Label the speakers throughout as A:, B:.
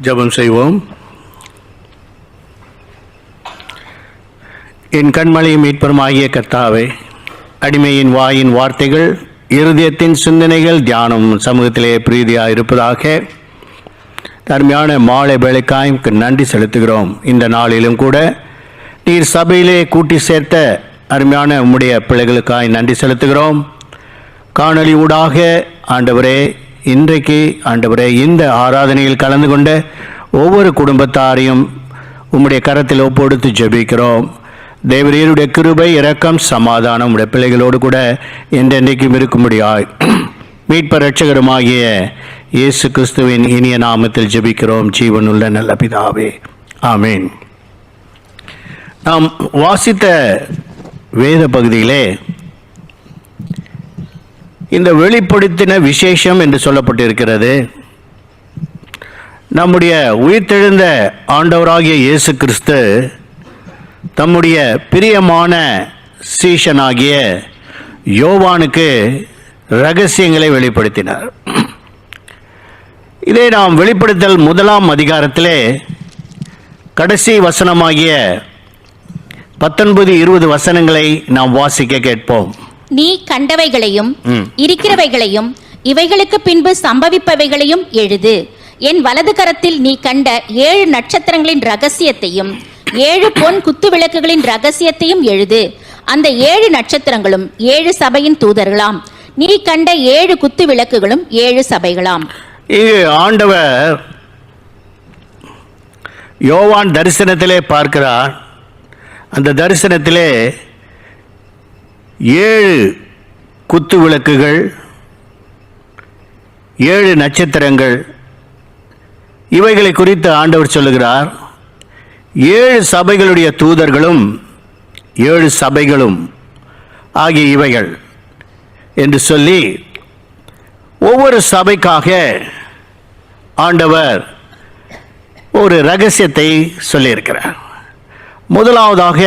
A: ஜெபம் செய்வோம். என் கண்மலையும் மீட்பருமாகிய கர்த்தாவே, அடிமையின் வாயின் வார்த்தைகள், இருதயத்தின் சிந்தனைகள், தியானம் சமூகத்திலே பிரீதியாக இருப்பதாக. அருமையான மாலை வேளைக்காய் நன்றி செலுத்துகிறோம். இந்த நாளிலும் கூட நீர் சபையிலே கூட்டி சேர்த்த அருமையான உம்முடைய பிள்ளைகளுக்காய் நன்றி செலுத்துகிறோம். காணொளி ஊடாக ஆண்டவரே, இன்றைக்கு ஆண்டவரே இந்த ஆராதனையில் கலந்து கொண்ட ஒவ்வொரு குடும்பத்தாரையும் உம்முடைய கரத்தில் ஒப்பொடுத்து ஜெபிக்கிறோம். தேவரீருடைய கிருபை, இரக்கம், சமாதானம் உடைய பிள்ளைகளோடு கூட என்றென்றைக்கும் இருக்கும்படியாய் மீட்பர் இரட்சகருமாகிய இயேசு கிறிஸ்துவின் இனிய நாமத்தில் ஜெபிக்கிறோம் ஜீவனுள்ள நல்ல பிதாவே, ஆமேன். நாம் வாசித்த வேத பகுதியிலே இந்த வெளிப்படுத்தின விசேஷம் என்று சொல்லப்பட்டிருக்கிறது. நம்முடைய உயிர்த்தெழுந்த ஆண்டவராகிய இயேசு கிறிஸ்து தம்முடைய பிரியமான சீஷனாகிய யோவானுக்கு இரகசியங்களை வெளிப்படுத்தினார். இதை நாம் வெளிப்படுத்தல் 1 அதிகாரத்திலே கடைசி வசனமாகிய 19-20 வசனங்களை நாம் வாசிக்க கேட்போம்.
B: நீ கண்டவைகளையும் இருக்கிறவைகளையும் இவைகளுக்கு பின்பு சம்பவிப்பவைகளையும் எழுது. என் வலது கரத்தில் நீ கண்ட 7 நட்சத்திரங்களின் ரகசியத்தையும் 7 பொன் குத்து விளக்குகளின் ரகசியத்தையும் எழுது. அந்த 7 நட்சத்திரங்களும் 7 சபையின் தூதர்களாம். நீ கண்ட 7 குத்து விளக்குகளும் 7 சபைகளாம்.
A: இது ஆண்டவர் யோவான் தரிசனத்திலே பார்க்கிறார். அந்த தரிசனத்திலே 7 குத்து விளக்குகள், 7 நட்சத்திரங்கள், இவைகளை குறித்து ஆண்டவர் சொல்லுகிறார். 7 சபைகளுடைய தூதர்களும் 7 சபைகளும் ஆகிய இவைகள் என்று சொல்லி ஒவ்வொரு சபைக்காக ஆண்டவர் ஒரு ரகசியத்தை சொல்லியிருக்கிறார். முதலாவதாக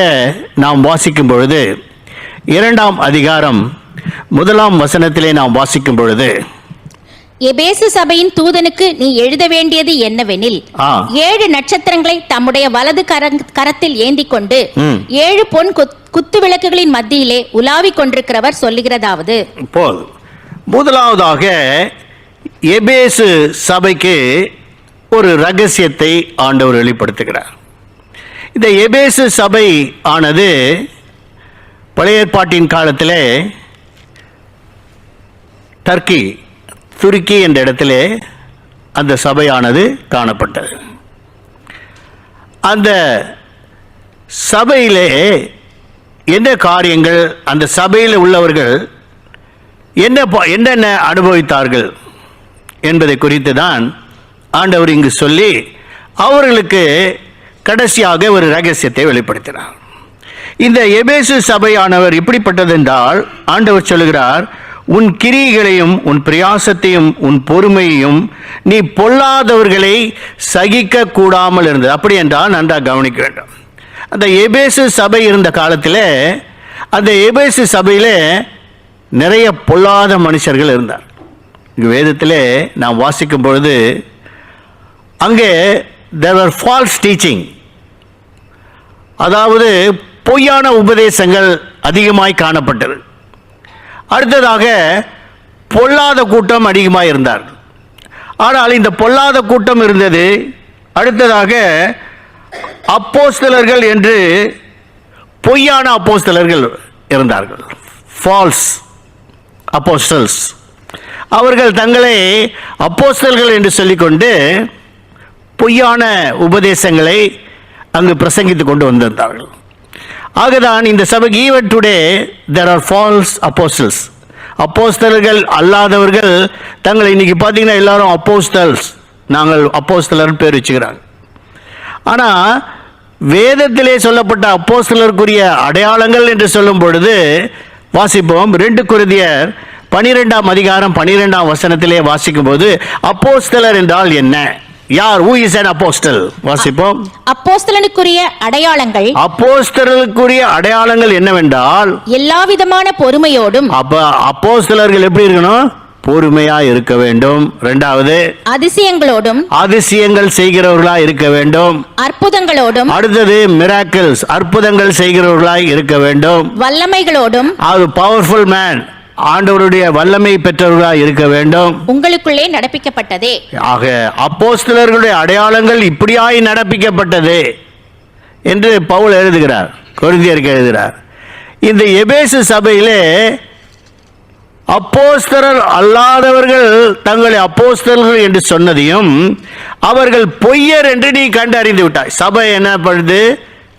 A: நாம் வாசிக்கும் பொழுது 2 அதிகாரம் 1 வசனத்திலே நாம் வாசிக்கும் பொழுது,
B: எபேசு சபையின் தூதனுக்கு நீ எழுத வேண்டியது என்னவெனில், 7 நட்சத்திரங்களை தம்முடைய வலது கரத்தில் ஏந்தி கொண்டு 7 பொன் குத்து விளக்குகளின் மத்தியிலே உலாவிக் கொண்டிருக்கிறவர் சொல்லுகிறதாவது. முதலாவதாக எபேசு சபைக்கு ஒரு ரகசியத்தை ஆண்டவர் வெளிப்படுத்துகிறார். இந்த எபேசு சபை ஆனது பழைய ஏற்பாட்டின் காலத்திலே துருக்கி என்ற இடத்திலே அந்த சபையானது காணப்பட்டது. அந்த சபையிலே என்ன காரியங்கள், அந்த சபையில் உள்ளவர்கள் என்னென்ன அனுபவித்தார்கள் என்பதை குறித்து தான் ஆண்டவர் இங்கு சொல்லி அவர்களுக்கு கடைசியாக ஒரு ரகசியத்தை வெளிப்படுத்தினார். இந்த எபேசு சபையானவர் இப்படிப்பட்டது என்றால் ஆண்டவர் சொல்லுகிறார், உன் கிரியைகளையும் உன் பிரயாசத்தையும் உன் பொறுமையையும் நீ பொல்லாதவர்களை சகிக்க கூடாமல் இருந்தது. அப்படி என்றால் நன்றாக கவனிக்க வேண்டும். அந்த எபேசு சபை இருந்த காலத்தில் அந்த எபேசு சபையில் நிறைய பொல்லாத மனுஷர்கள் இருந்தார். வேதத்திலே நாம் வாசிக்கும் பொழுது அங்கே there were false teaching, அதாவது பொய்யான உபதேசங்கள் அதிகமாய் காணப்பட்டது. அடுத்ததாக பொல்லாத கூட்டம் அதிகமாக இருந்தார். ஆனால் இந்த பொல்லாத கூட்டம் இருந்தது. அடுத்ததாக அப்போஸ்தலர்கள் என்று பொய்யான அப்போஸ்தலர்கள் இருந்தார்கள், ஃபால்ஸ் அப்போஸ்டல்ஸ். அவர்கள் தங்களை அப்போஸ்தலர்கள் என்று சொல்லிக்கொண்டு பொய்யான உபதேசங்களை அங்கு பிரசங்கித்து கொண்டு வந்திருந்தார்கள். ஆகதான் இந்த சபைக்கு even today there are false apostles. அப்போஸ்தலர்கள் அல்லாதவர்கள் தங்களை இன்னைக்கு பார்த்தீங்கன்னா எல்லாரும் அப்போஸ்தல்ஸ், நாங்கள் அப்போஸ்தலர் பேர் வச்சுக்கிறாங்க. ஆனால் வேதத்திலே சொல்லப்பட்ட அப்போஸ்தலருக்குரிய அடையாளங்கள் என்று சொல்லும் பொழுது வாசிப்போம். 2 கொரிந்தியர் 12 அதிகாரம் 12 வசனத்திலே வாசிக்கும் போது அப்போஸ்தலர் என்றால் என்ன, யார், who is an apostle? வாசிப்போம். அப்போஸ்தலனுக்குரிய அடையாளங்கள்,
A: அப்போஸ்தலனுக்குரிய அடையாளங்கள் என்னவென்றால்
B: எல்லா விதமான பொறுமையோடும்.
A: அப்போஸ்தலர்கள் எப்படி இருக்கணும்? பொறுமையா இருக்க வேண்டும். இரண்டாவது, அதிசயங்கள் செய்கிறவர்களா இருக்க வேண்டும்.
C: அற்புதங்களோடும்,
A: அடுத்தது மிராக்கிள்ஸ், அற்புதங்கள் செய்கிறவர்களாய் இருக்க வேண்டும்.
C: வல்லமைகளோடும்,
A: அது பவர்ஃபுல் மேன், ஆண்டவருடைய வல்லமை பெற்றவர்களாய் இருக்க வேண்டும்.
C: உங்களுக்குள்ளே நடப்பிக்கப்பட்டதே.
A: ஆக அப்போஸ்தலர்களுடைய அடையாளங்கள் இப்படியாய் நடப்பிக்கப்பட்டது என்று பவுல் எழுதுகிறார், கொரிந்தியருக்கு எழுதுகிறார். இந்த எபேசு சபையிலே அப்போஸ்தலர் அல்லாதவர்கள் தங்களை அப்போஸ்தலர்கள் என்று சொன்னதையும் அவர்கள் பொய்யர் என்று நீ கண்டறிந்து விட்டாய். சபை என்ன பண்ணுது,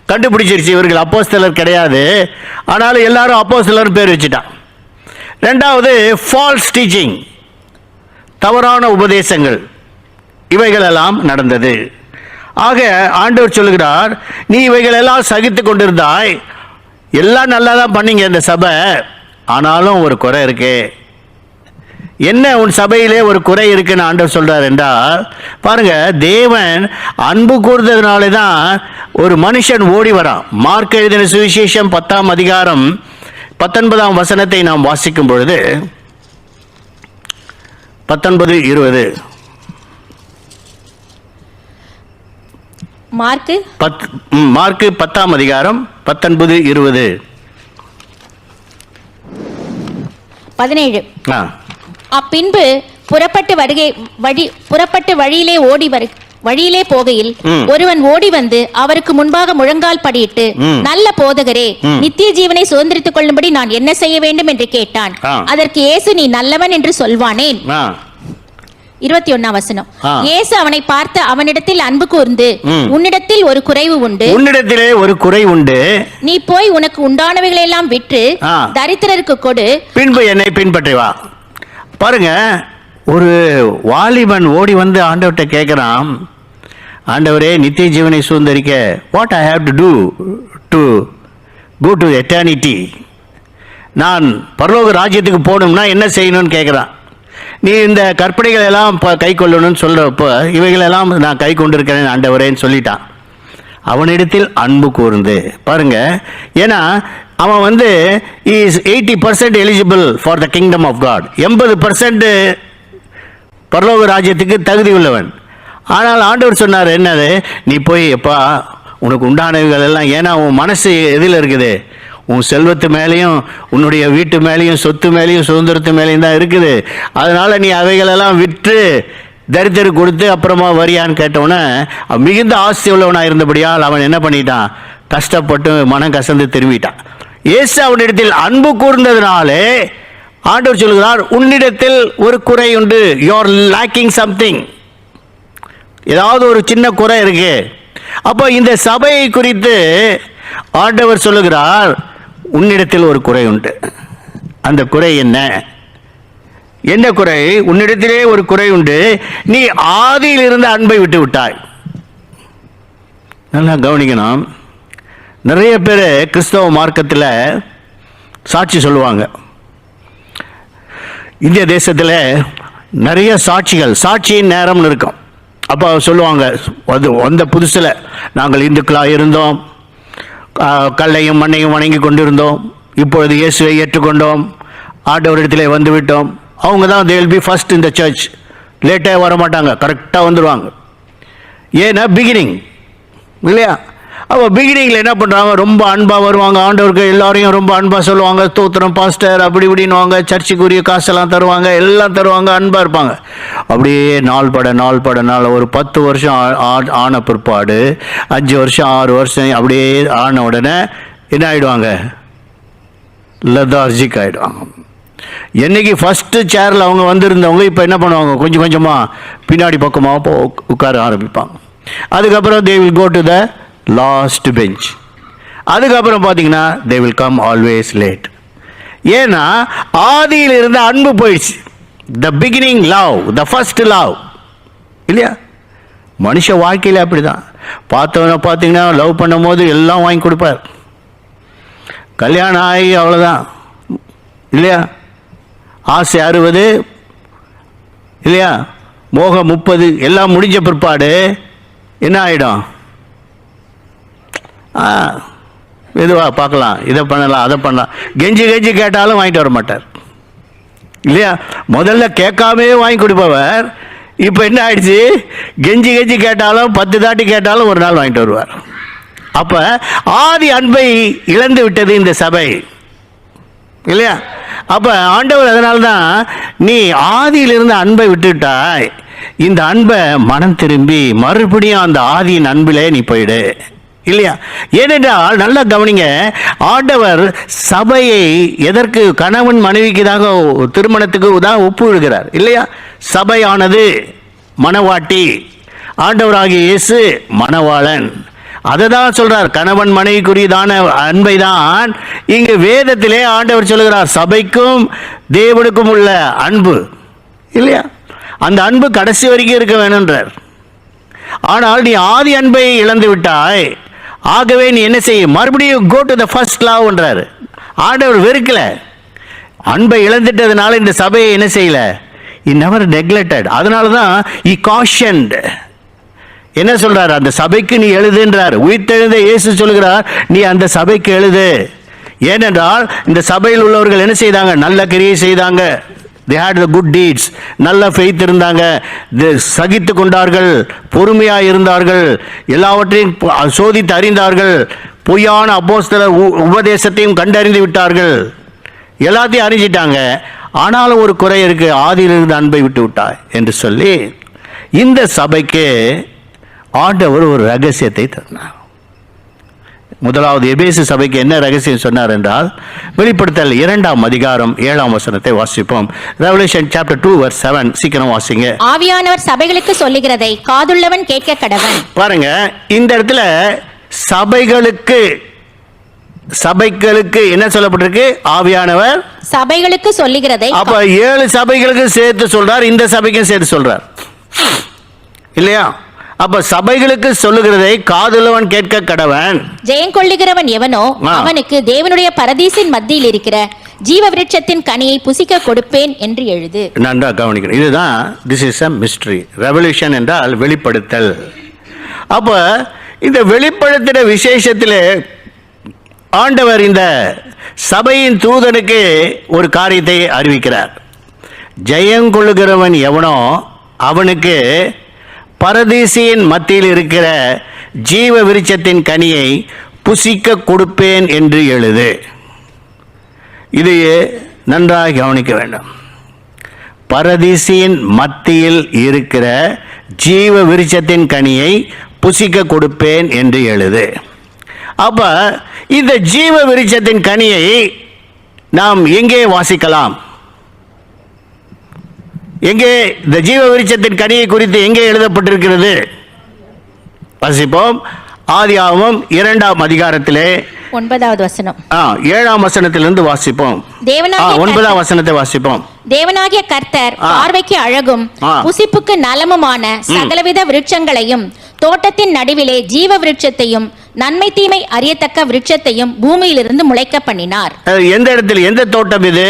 A: கண்டுபிடிச்சிருச்சு இவர்கள் அப்போஸ்தலர் கிடையாது, ஆனாலும் எல்லாரும் அப்போஸ்தலர் பேர் வச்சுட்டான். ரெண்டாவது, ஃபால்ஸ் டீச்சிங், தவறான உபதேசங்கள், இவைகளெல்லாம் நடந்தது. ஆக ஆண்டவர் சொல்லுகிறார், நீ இவைகளெல்லாம் சகித்து கொண்டிருந்தாய், எல்லாம் நல்லா தான் பண்ணீங்க இந்த சபை, ஆனாலும் ஒரு குறை இருக்கு. என்ன உன் சபையிலே ஒரு குறை இருக்குன்னு ஆண்டவர் சொல்றார் என்றால், பாருங்க, தேவன் அன்பு கூர்ந்ததுனாலே தான் ஒரு மனுஷன் ஓடி வரான். மார்க் எழுதின சுவிசேஷம் 10ஆம் அதிகாரம் 19ஆம் வசனத்தை நாம் வாசிக்கும் பொழுது 19:20 மார்க்கு 10ஆம் அதிகாரம் 19:20
C: 17. அப்பின்பு புறப்பட்டு வழியிலே போகையில் ஒருவன் ஓடி வந்து அவருக்கு முன்பாக முழங்கால் படியிட்டு, நல்ல போதகரே, நித்திய ஜீவனை சுதந்திரித்துக் கொள்ளும்படி நான் என்ன செய்ய வேண்டும் என்று கேட்டான். அதற்கு இயேசு, நீ நல்லவன் என்று சொல்வானேன். 21ஆம் வசனம். இயேசு அவனை பார்த்து அவனிடத்தில் அன்பு கூர்ந்து, உன்னிடத்தில் ஒரு குறைவு உண்டு,
A: உன்னிடத்திலே ஒரு குறை உண்டு,
C: நீ போய் உனக்கு உண்டானவைகளை எல்லாம் விற்று தரித்திரருக்கு கொடு,
A: பின்பு என்னை பின்பற்றி வா. பாருங்க, ஒரு வாலிபன் ஓடி வந்து ஆண்டவர்கிட்ட கேட்கிறான், ஆண்டவரே, நித்திய ஜீவனை சுதந்திரிக்க what I have to do to go to eternity, நான் பரலோக ராஜ்யத்துக்கு போகணும்னா என்ன செய்யணும்னு கேட்குறான். நீ இந்த கற்பனைகள் எல்லாம் கை கொள்ளணும்னு சொல்கிறப்போ இவைகளெல்லாம் நான் கை கொண்டிருக்கிறேன் ஆண்டவரேன்னு சொல்லிட்டான். அவனிடத்தில் அன்பு கூர்ந்து, பாருங்க, ஏன்னா அவன் வந்து is 80% eligible for the kingdom of God, 80% பரலோக ராஜ்யத்துக்கு தகுதி உள்ளவன். ஆனால் ஆண்டவர் சொன்னார், என்னது, நீ போய் எப்பா உனக்கு உண்டானவைகள் எல்லாம், ஏன்னா உன் மனசு எதில் இருக்குது, உன் செல்வத்து மேலேயும் உன்னுடைய வீட்டு மேலேயும் சொத்து மேலேயும் சுதந்திரத்து மேலேயும் தான் இருக்குது. அதனால் நீ அவைகளெல்லாம் விற்று தரித்திர கொடுத்து அப்புறமா வரியான்னு கேட்டவுடனே மிகுந்த ஆஸ்தி உள்ளவனாக இருந்தபடியால் அவன் என்ன பண்ணிட்டான், கஷ்டப்பட்டு மனம் கசந்து திரும்பிட்டான். இயேசு அவனிடத்தில் அன்பு கூர்ந்ததுனாலே ஆண்டவர் சொல்கிறார், உன்னிடத்தில் ஒரு குறை உண்டு, யூ ஆர் லேக்கிங் சம்திங், ஏதாவது ஒரு சின்ன குறை இருக்கு. அப்போ இந்த சபையை குறித்து ஆண்டவர் சொல்லுகிறார், உன்னிடத்தில் ஒரு குறை உண்டு. அந்த குறை என்ன? என்ன குறை? உன்னிடத்திலே ஒரு குறை உண்டு, நீ ஆதியில் இருந்த அன்பை விட்டு விட்டாய். நல்லா கவனிக்கணும். நிறைய பேர் கிறிஸ்தவ மார்க்கத்தில் சாட்சி சொல்லுவாங்க. இந்திய தேசத்தில் நிறைய சாட்சியின் நேரம்னு இருக்கும். அப்போ சொல்லுவாங்க, அது வந்த புதுசில் நாங்கள் இந்துக்களாக இருந்தோம், கல்லையும் மண்ணையும் வணங்கி கொண்டிருந்தோம், இப்பொழுது இயேசுவை ஏற்றுக்கொண்டோம், ஆண்டவரிடத்திலே வந்து விட்டோம். அவங்க தான் they will be first in the church, லேட்டாக வர மாட்டாங்க, கரெக்டாக வந்துடுவாங்க. ஏன்னா பிகினிங் இல்லையா? அப்போ பிகினிங்கில் என்ன பண்ணுறாங்க, ரொம்ப அன்பாக வருவாங்க, ஆண்டவருக்கு எல்லாரையும் ரொம்ப அன்பாக சொல்லுவாங்க, ஸ்தோத்திரம் பாஸ்டர் அப்படி இப்படின்னுவாங்க, சர்ச்சுக்குரிய காசெல்லாம் தருவாங்க, எல்லாம் தருவாங்க, அன்பாக இருப்பாங்க. அப்படியே நாள் பட ஒரு 10 வருஷம் ஆன பிற்பாடு 5 வருஷம் 6 வருஷம் அப்படியே ஆன உடனே என்ன ஆகிடுவாங்க, லெதார்ஜிக் ஆகிடுவாங்க. என்னைக்கு ஃபஸ்ட்டு சேரில் அவங்க வந்திருந்தவங்க இப்போ என்ன பண்ணுவாங்க, கொஞ்சம் கொஞ்சமாக பின்னாடி பக்கமாக உட்கார ஆரம்பிப்பாங்க. அதுக்கப்புறம் they will go to the last bench. அதுக்கப்புறம் பார்த்தீங்கன்னா they will come always late. ஏன்னா ஆதியில் இருந்த அன்பு போயிடுச்சு. the beginning love, the first love இல்லையா? மனுஷ வாழ்க்கையில் அப்படி தான். பார்த்தீங்கன்னா லவ் பண்ணும் போது எல்லாம் வாங்கி கொடுப்பார், கல்யாணம் ஆகி அவ்வளோதான் இல்லையா? ஆசை 60 இல்லையா? மோகம் 30, எல்லாம் முடிஞ்ச பிற்பாடு என்ன ஆகிடும், மெதுவா பார்க்கலாம், இதை பண்ணலாம் அதை பண்ணலாம், கெஞ்சி கேட்டாலும் வாங்கிட்டு வர மாட்டார். இல்லையா? முதல்ல கேட்காமே வாங்கி கொடுப்பவர் இப்போ என்ன ஆயிடுச்சு, கெஞ்சி கெஞ்சி கேட்டாலும் 10 தாட்டி கேட்டாலும் ஒரு நாள் வாங்கிட்டு வருவார். அப்ப ஆதி அன்பை இழந்து விட்டது இந்த சபை, இல்லையா? அப்ப ஆண்டவர் அதனால்தான் நீ ஆதியிலிருந்து அன்பை விட்டுட்டாய், இந்த அன்பை மனம் திரும்பி மறுபடியும் அந்த ஆதியின் அன்பிலே நீ போயிடு, இல்லையா? ஏனென்றால் நல்லா கவனிங்க, ஆண்டவர் சபையை எதற்கு கணவன் மனைவிக்கு தான் திருமணத்துக்கு தான் ஒப்பு விடுகிறார், இல்லையா? சபையானது மணவாட்டி, ஆண்டவராகிய இயேசு மணவாளன். அதை தான் சொல்றார், கணவன் மனைவிக்குரியதான அன்பை தான் இங்கு வேதத்திலே ஆண்டவர் சொல்லுகிறார், சபைக்கும் தேவனுக்கும் உள்ள அன்பு, இல்லையா? அந்த அன்பு கடைசி வரைக்கும் இருக்க வேணும்ன்றார். ஆனால் நீ ஆதி அன்பை இழந்து விட்டாய், ஆகவே நீ என்ன செய்ய, மறுபடியும் கோ டு த ஃபர்ஸ்ட் லவ்ன்றார். ஆண்டவர் வெறுக்கல, அன்பை இழந்துட்டதுனால இந்த சபையை என்ன செய்யல, he never neglected. அதனால தான் he cautioned. என்ன சொல்றார், அந்த சபைக்கு நீ எழுதுன்றார். உயிர்த்தெழுந்த இயேசு சொல்கிறார், நீ அந்த சபைக்கு எழுது. ஏனென்றால் இந்த சபையில் உள்ளவர்கள் என்ன செய்தாங்க, நல்ல கிரியை செய்தாங்க, they had the good deeds, நல்ல faith இருந்தாங்க, சகித்து கொண்டார்கள், பொறுமையாக இருந்தார்கள், எல்லாவற்றையும் சோதித்து அறிந்தார்கள், பொய்யான அப்போஸ்தலர் உபதேசத்தையும் கண்டறிந்து விட்டார்கள், எல்லாத்தையும் அறிஞ்சிட்டாங்க. ஆனாலும் ஒரு குறை இருக்கு, ஆதியிலிருந்து அன்பை விட்டு விட்டாய் என்று சொல்லி இந்த சபைக்கு ஆண்டவர் ஒரு ரகசியத்தை தந்தார். முதலாவது எபேசு சபைக்கு என்ன ரகசியம் சொன்னார் என்றால், வெளிப்படுத்தல் 2ஆம் அதிகாரம் 7ஆம் வசனத்தை வாசிப்போம். Revelation chapter 2 verse 7. சீக்கிரம் வாசிங்க.
C: ஆவியானவர் சபைகளுக்கு சொல்லுகிறதை காதுள்ளவன் கேட்க கடவன்.
A: பாருங்க, இந்த இடத்துல சபைகளுக்கு என்ன சொல்லப்பட்டிருக்கு, ஆவியானவர்
C: சபைகளுக்கு சொல்லுகிறதை.
A: அப்ப 7 சபைகளுக்கு சேர்த்து சொல்றார், இந்த சபைக்கும் சேர்த்து சொல்றார், இல்லையா? அப்ப சபைகளுக்கு சொல்லுகிறதை காதுள்ளவன் கேட்க கடவன்.
C: ஜெயம் கொள்ளுகிறவன் எவனோ அவனுக்கு தேவனுடைய பரதீசின் மத்தியில் இருக்கிற ஜீவ விருட்சத்தின் கனியை புசிக்க கொடுப்பேன் என்று எழுது.
A: நன்றா கவனிக்கிறேன். இதுதான் this is a mystery. Revolution என்றால் வெளிப்படுத்தல். அப்ப இந்த வெளிப்படுத்தின விசேஷத்திலே ஆண்டவர் இந்த சபையின் தூதனுக்கு ஒரு காரியத்தை அறிவிக்கிறார். ஜெயம் கொள்ளுகிறவன் எவனோ அவனுக்கு பரதீசியின் மத்தியில் இருக்கிற ஜீவ விருட்சத்தின் கனியை புசிக்க கொடுப்பேன் என்று எழுது. இது நன்றாக கவனிக்க வேண்டும். பரதீசியின் மத்தியில் இருக்கிற ஜீவ விருட்சத்தின் கனியை புசிக்க கொடுப்பேன் என்று எழுது. அப்ப இந்த ஜீவ விருட்சத்தின் கனியை நாம் எங்கே வாசிக்கலாம்? எங்கே இந்த ஜீவ விருட்சத்தின் கனியை குறித்து எங்கே எழுதப்பட்டிருக்கிறது? வாசிப்போம். ஆதியாகமம் 2ஆம் அதிகாரத்திலே
C: 9வது வசனம்.
A: 7ஆம் வசனத்திலிருந்து வாசிப்போம். 9ஆம் வசனத்தை வாசிப்போம்.
C: தேவனாகிய கர்த்தர் பார்வைக்கு அழகும் புசிப்புக்கு நலமுமான சகலவித விருட்சங்களையும் தோட்டத்தின் நடுவிலே ஜீவ விருட்சத்தையும் நன்மை தீமை அறியத்தக்க விருட்சத்தையும் பூமியிலிருந்து முளைக்க பண்ணினார்.
A: எந்த இடத்துல, எந்த தோட்டம் இது?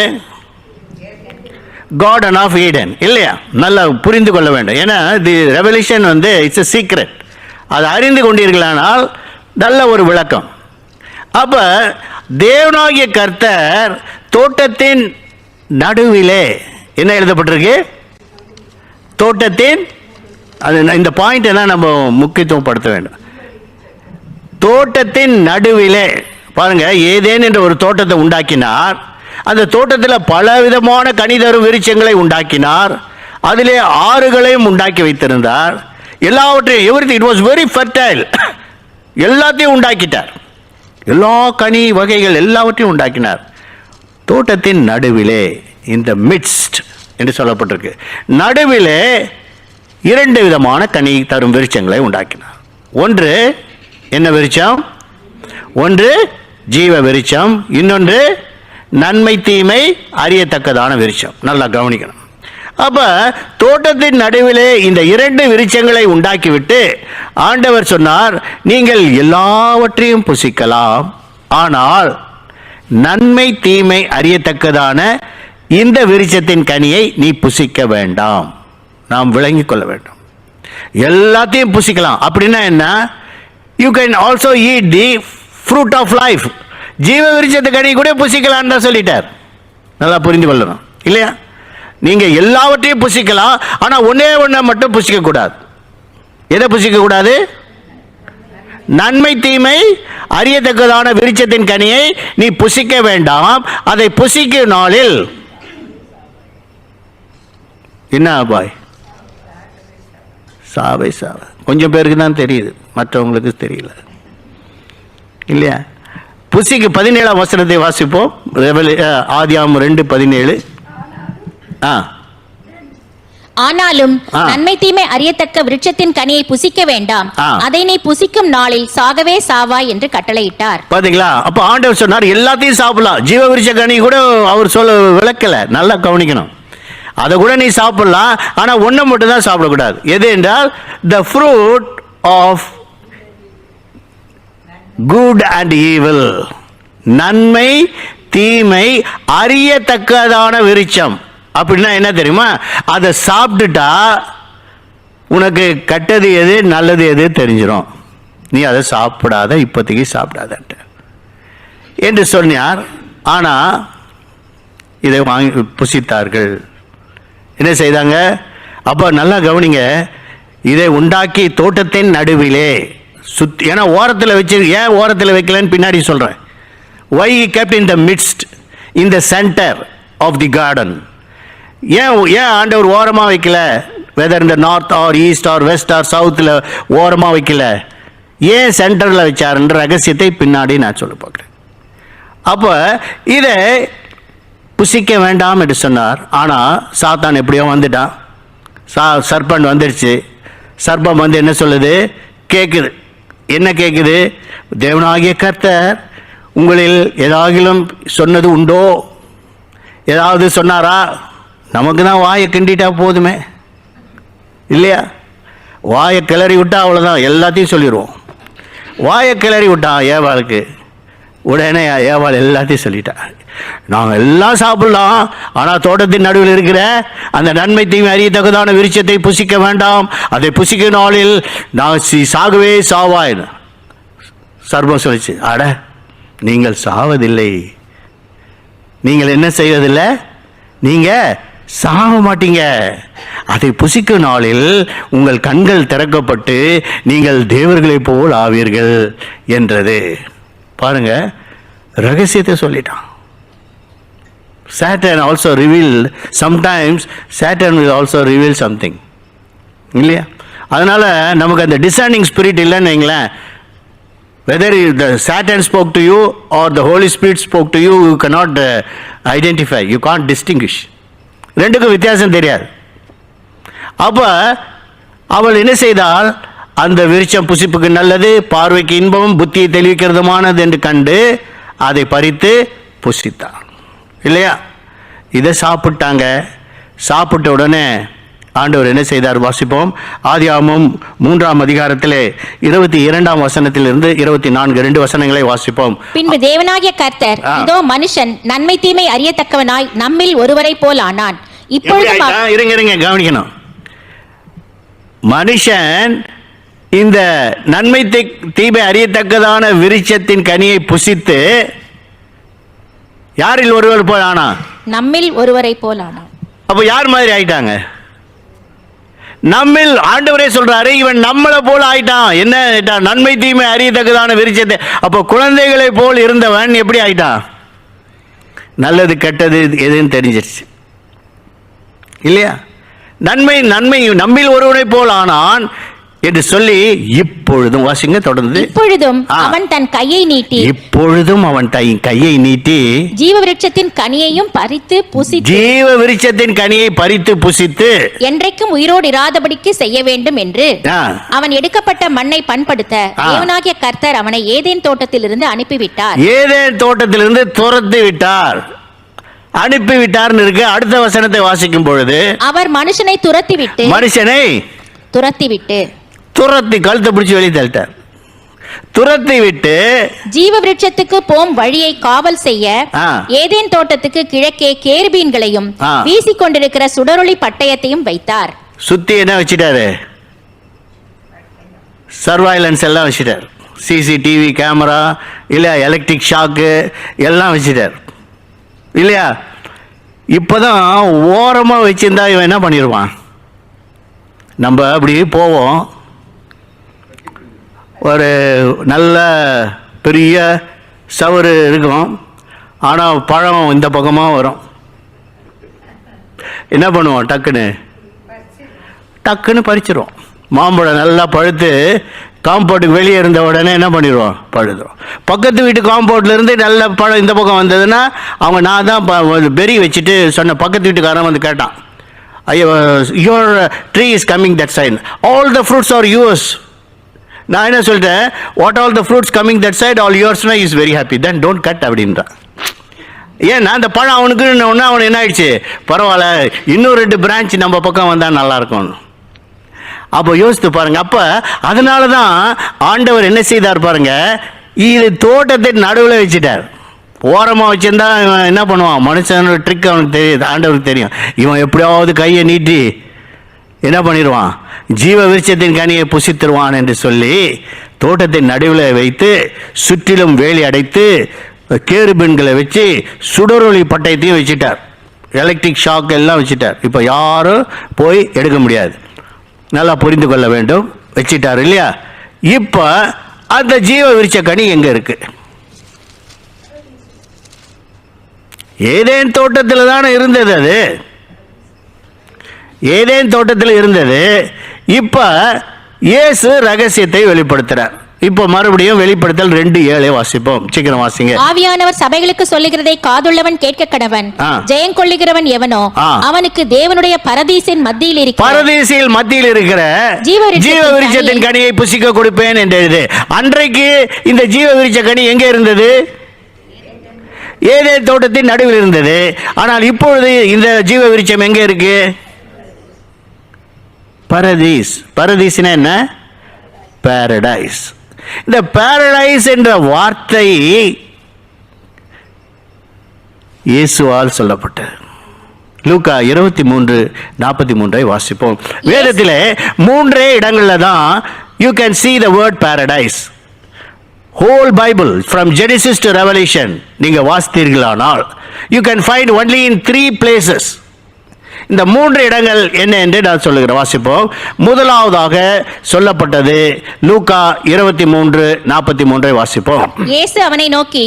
A: கார்டன் ஆஃப் ஈடன், இல்லையா? நல்லா புரிந்து கொள்ள வேண்டும். ஏன்னா தி ரெவல்யூஷன் இட்ஸ் a சீக்ரெட். அது அறிந்து கொண்டீர்களானால் நல்ல ஒரு விளக்கம். அப்ப தேவனாகிய கர்த்தர் தோட்டத்தின் நடுவிலே என்ன எழுதப்பட்டிருக்கு? தோட்டத்தின், அது இந்த பாயிண்ட் எல்லாம் நம்ம முக்கியத்துவப்படுத்த வேண்டும். தோட்டத்தின் நடுவிலே பாருங்க, ஏதேன் என்ற ஒரு தோட்டத்தை உண்டாக்கினார். அந்த தோட்டத்தில் பல விதமான கனிதரும் விருட்சங்களை உண்டாக்கினார். அதிலே ஆறுகளையும் உண்டாக்கி வைத்திருந்தார். எல்லாவற்றையும் everything it was very fertile, எல்லாத்தையும் உண்டாக்கிட்டார். எல்லா கனி வகைகள் எல்லாவற்றையும் உண்டாக்கினார். தோட்டத்தின் நடுவிலே, இந்த மிட்ஸ்ட் என்று சொல்லப்பட்டிருக்கு, நடுவிலே 2 விதமான கனி தரும் விருட்சங்களை உண்டாக்கினார். ஒன்று என்ன விருட்சம்? ஒன்று ஜீவ விருட்சம், இன்னொன்று நன்மை தீமை அறியத்தக்கதான விருட்சம். நல்லா கவனிக்கணும். அப்ப தோட்டத்தின் நடுவிலே இந்த 2 விருட்சங்களை உண்டாக்கிவிட்டு ஆண்டவர் சொன்னார், நீங்கள் எல்லாவற்றையும் புசிக்கலாம், ஆனால் நன்மை தீமை அறியத்தக்கதான இந்த விருட்சத்தின் கனியை நீ புசிக்க வேண்டாம். நாம் விளங்கிக் கொள்ள வேண்டும். எல்லாத்தையும் புசிக்கலாம் அப்படின்னா என்ன? You can also eat the fruit of life. ஜீவ விருட்சத்து கனி கூட புசிக்கலான்னு தான் சொல்லிட்டார். நல்லா புரிந்து கொள்ளணும், இல்லையா? நீங்க எல்லாவற்றையும் புசிக்கலாம், ஆனா ஒன்னே ஒன்றை மட்டும் புசிக்க கூடாது. எதை புசிக்க கூடாது? நன்மை தீமை அறியத்தக்கதான விருட்சத்தின் கனியை நீ புசிக்க வேண்டாம். அதை புசிக்கும் நாளில் என்ன பாய்? சாவை சாவ. கொஞ்சம் பேருக்கு தான் தெரியுது, மற்றவங்களுக்கு தெரியல இல்லையா? புசிக்கு 17ஆம் வசனத்தை வாசிப்போம். ஆதியாகமம் 2:17.
C: ஆனாலும் நன்மை தீமை அறியத்தக்க விருட்சத்தின் கனியை புசிக்க வேண்டாம், அதை நீ புசிக்கும் நாளில் சாகவே சாவாய் என்று கட்டளையிட்டார்.
A: பாத்தீங்களா? அப்ப ஆண்டவர் சொன்னார் எல்லாத்தையும் சாப்பிடலாம். ஜீவ விருட்ச கனி கூட அவர் சொல்ல விளக்கல, நல்லா கவனிக்கணும். அதை கூட நீ சாப்பிடலாம், ஆனா ஒண்ணு மட்டும் தான் சாப்பிடக்கூடாது. எது என்றால் the fruit of good and evil, நன்மை தீமை அறியத்தக்கதான விருட்சம். அப்படின்னா என்ன தெரியுமா? அதை சாப்பிட்டுட்டா உனக்கு கெட்டது எது நல்லது எது தெரிஞ்சிடும். நீ அதை சாப்பிடாத, இப்போதைக்கு சாப்பிடாத என்று சொன்னார். ஆனா இதை வாங்கி புசித்தார்கள். என்ன செய்தாங்க? அப்போ நல்லா கவனிங்க. இதை உண்டாக்கி தோட்டத்தின் நடுவிலே சுத்தி, ஏன்னா ஓரத்தில் வச்சு, ஏன் ஓரத்தில் வைக்கலன்னு பின்னாடி சொல்றேன். why he kept in the midst, in the center of the garden. ஏன் ஆண்டவர் ஓரமா வைக்கல? வெதர் இந்த north or east or west or சவுத்தில் ஓரமா வைக்கல, ஏன் சென்டரில் வச்சாருன்ற ரகசியத்தை பின்னாடி நான் சொல்ல பார்க்குறேன். அப்போ இதை புசிக்க வேண்டாம் என்று சொன்னார். ஆனால் சாத்தான் எப்படியோ வந்துட்டான். சர்பன் வந்துடுச்சு. சர்ப்பம் வந்து என்ன சொல்லுது? கேட்குது. என்ன கேட்குது? தேவனாகிய கர்த்தர் உங்களில் ஏதாகிலும் சொன்னது உண்டோ? ஏதாவது சொன்னாரா? நமக்கு தான் வாயை கிண்டிட்டா போதுமே இல்லையா? வாயை கிளறி விட்டா அவ்வளோதான், எல்லாத்தையும் சொல்லிடுவோம். வாயை கிளறி விட்டான் ஏவாளுக்கு. உடனே ஏவாள் எல்லாத்தையும் சொல்லிட்டா. நாங்கள் எல்லாம் சாப்பிடலாம், ஆனால் தோட்டத்தின் நடுவில் இருக்கிற அந்த நன்மை தீமை அறியத்தக்கதான விருட்சத்தை புசிக்க வேண்டாம், அதை புசிக்கும் நாளில் நான் சாகவே சாவாய். சர்ப்பம் சொல்லிச்சு, அட நீங்கள் சாவதில்லை, நீங்கள் என்ன செய்வதில்லை, நீங்கள் சாக மாட்டீங்க. அதை புசிக்கும் நாளில் உங்கள் கண்கள் திறக்கப்பட்டு நீங்கள் தேவர்களைப் போல் ஆவீர்கள் என்றது. பாருங்க, ரகசியத்தை சொல்லிட்டான். Satan also revealed, sometimes Satan will also reveal something இல்லையா? அதனால நமக்கு அந்த discerning spirit இல்லைன்னு வைங்களேன். Whether the Satan spoke to you or the Holy Spirit spoke to you, you cannot identify, you can't distinguish. ரெண்டுக்கும் வித்தியாசம் தெரியாது. அப்ப அவள் என்ன செய்தால்? அந்த விருட்சம் புசிப்புக்கு நல்லது, பார்வைக்கு இன்பமும் புத்தியை தெளிவிக்கிறதுமானது என்று கண்டு அதை பறித்து புசித்தாள் இல்லையா? இதை சாப்பிட்டாங்க. சாப்பிட்ட உடனே ஆண்டவர் என்ன செய்தார்? வாசிப்போம். ஆதியாகமம் 3ஆம் அதிகாரத்திலே 22ஆம் வசனத்திலிருந்து 24 2 வசனங்களை வாசிப்போம்.
C: பின்பு தேவனாகிய கர்த்தர், இதோ மனுஷன் நன்மை தீமை அறியத்தக்கவனாய் நம்மில் ஒருவரை போல் ஆனான். இப்பொழுது
A: இருங்க கவனிக்கணும். மனுஷன் இந்த நன்மை தீமை அறியத்தக்கதான விருட்சத்தின் கனியை புசித்து யாரில் ஒருவர் போல் ஆனா?
C: நம்மில் ஒருவரை போல் ஆனான்.
A: அப்ப யார் மாதிரி ஆயிட்டாங்க? நம்மில். ஆண்டவரே சொல்றாரு, இவன் நம்மளை போல ஆயிட்டான். என்ன ஆயிட்டான்? நன்மை தீமை அறியத்தக்கதான விருட்சத்தை. அப்போ குழந்தைகளை போல் இருந்தவன் எப்படி ஆயிட்டான்? நல்லது கெட்டது எதுன்னு தெரிஞ்சிருச்சு இல்லையா? நன்மை நம்மில் ஒருவனை போல் ஆனான் என்று சொல்லி இப்பொழுதும் வாசிங்க தொடர்ந்து.
C: இப்பொழுதும் அவன் தன் கையை நீட்டி,
A: இப்பொழுதும் அவன் கையை நீட்டி
C: ஜீவ விருட்சத்தின் கனியையும் பறித்து புசித்து,
A: ஜீவ விருட்சத்தின் கனியை பறித்து புசித்து என்றைக்கும்
C: உயிரோடு இராதபடிக்கு செய்ய வேண்டும் என்று அவன் எடுக்கப்பட்ட மண்ணை பண்படுத்த தேவனாகிய கர்த்தர் அவனை ஏதேன் தோட்டத்திலிருந்து அனுப்பிவிட்டார்.
A: ஏதேன் தோட்டத்திலிருந்து துரத்தி விட்டார், அனுப்பிவிட்டார்னு இருக்கு. அடுத்த வசனத்தை வாசிக்கும் பொழுது,
C: அவர் மனுஷனை துரத்திவிட்டு
A: துரத்தி கழுத்தை பிடிச்சி வெளியே தள்ளிட்டார். துரத்தி விட்டு
C: ஜீவ விருட்சத்துக்கு போம் வழியை காவல் செய்ய ஏதேன் தோட்டத்துக்கு கிழக்கே கேருபீன்களையும் வீசிக்கொண்டிருக்கிற சுடரொளி பட்டயத்தையும் வைத்தார்.
A: சுத்தி என்ன வச்சிட்டாரு? சர்வைலன்ஸ் எல்லாம் வச்சிட்டார். சிசிடிவி கேமரா இல்ல, எலக்ட்ரிக் ஷாக்கு எல்லாம் வச்சிட்டார் இல்லையா? இப்போதான் ஓரமாக வச்சிருந்தா இவன் என்ன பண்ணிடுவான்? நம்ம அப்படி போவோம், ஒரு நல்ல பெரிய சவறு இருக்கும், ஆனால் பழம் இந்த பக்கமாக வரும். என்ன பண்ணுவோம்? டக்குன்னு பறிச்சிடும். மாம்பழம் நல்லா பழுத்து காம்பவுண்டுக்கு வெளியே இருந்த உடனே என்ன பண்ணிடுவோம்? பழுதுடும். பக்கத்து வீட்டு காம்பவுண்ட்லேருந்து நல்ல பழம் இந்த பக்கம் வந்ததுன்னா அவங்க நான் தான் பெரி வச்சுட்டு சொன்ன. பக்கத்து வீட்டுக்காரன் வந்து கேட்டான், ஐயோ your tree is coming that side, all the fruits are yours. நான் என்ன சொல்லிட்டேன், what all the fruits coming that side all யூர்ஸ்னா is very happy, then don't cut அப்படின்றான். ஏன்னா அந்த பழம் அவனுக்கு ஒன்று அவன் என்ன ஆயிடுச்சு, பரவாயில்ல இன்னும் 2 பிரான்ச் நம்ம பக்கம் வந்தால் நல்லாயிருக்கும். அப்போ யோசித்து பாருங்க. அப்போ அதனால தான் ஆண்டவர் என்ன செய்தார் பாருங்க, இது தோட்டத்தை நடுவில் வச்சுட்டார். ஓரமாக வச்சிருந்தா இவன் என்ன பண்ணுவான்? மனுஷனோட ட்ரிக் அவனுக்கு தெரியுது, ஆண்டவருக்கு தெரியும். இவன் எப்படியாவது கையை நீட்டி என்ன பண்ணிடுவான்? ஜீவ விருட்சத்தின் கனியை புசித்திருவான் என்று சொல்லி தோட்டத்தை நடுவில் வைத்து சுற்றிலும் வேலி அடைத்து கேருபீன்களை வச்சு சுடரொளி பட்டயத்தையும் வச்சுட்டார், எலக்ட்ரிக் ஷாக் எல்லாம் வச்சுட்டார். இப்போ யாரும் போய் எடுக்க முடியாது. நல்லா புரிந்து கொள்ள வேண்டும், வச்சிட்டார் இல்லையா? இப்போ அந்த ஜீவ விருட்ச கனி எங்க இருக்கு? ஏதேன் தோட்டத்தில் தானே இருந்தது. அது ஏதேன் தோட்டத்தில் இருந்தது. இப்போ இயேசு ரகசியத்தை வெளிப்படுத்துறார். இப்போ மறுபடியும் வெளிப்படுத்தல் 2:7 வாசிப்போம். சீக்கிரம் வாசிங்க.
C: ஆவியானவர் சபைகளுக்கு சொல்லுகிறதை காதுள்ளவன் கேட்க கடவன். ஜெயம் கொள்ளுகிறவன் எவனோ அவனுக்கு தேவனுடைய பரதீசின் மத்தியில் இருக்கிற ஜீவ விருட்சத்தின் கனியை புசிக்க கொடுப்பேன் என்று. அன்றைக்கு இந்த ஜீவ விருட்ச கனி எங்கே இருந்தது? ஏதேன் தோட்டத்தின் நடுவில் இருந்தது. ஆனால் இப்பொழுது இந்த ஜீவ விருட்சம் எங்கே இருக்கு? பரதீஸ். பரதீஸ்னா என்ன? பாரடைஸ். இந்த பாரடைஸ் என்ற வார்த்தை இயேசுவால் சொல்லப்பட்டது. லூக்கா 23:43 வாசிப்போம். வேதத்திலே 3 இடங்கள்ல தான் you can see the word paradise. Whole Bible from Genesis to Revelation நீங்க வாசித்தீர்களானால் you can find only in 3 places. இந்த 3 இடங்கள் என்ன என்று நான் சொல்லுகிறேன், வாசிப்போம். முதலாவதாக சொல்லப்பட்டது லூக்கா 23:43 வாசிப்போம். இயேசு அவனை நோக்கி,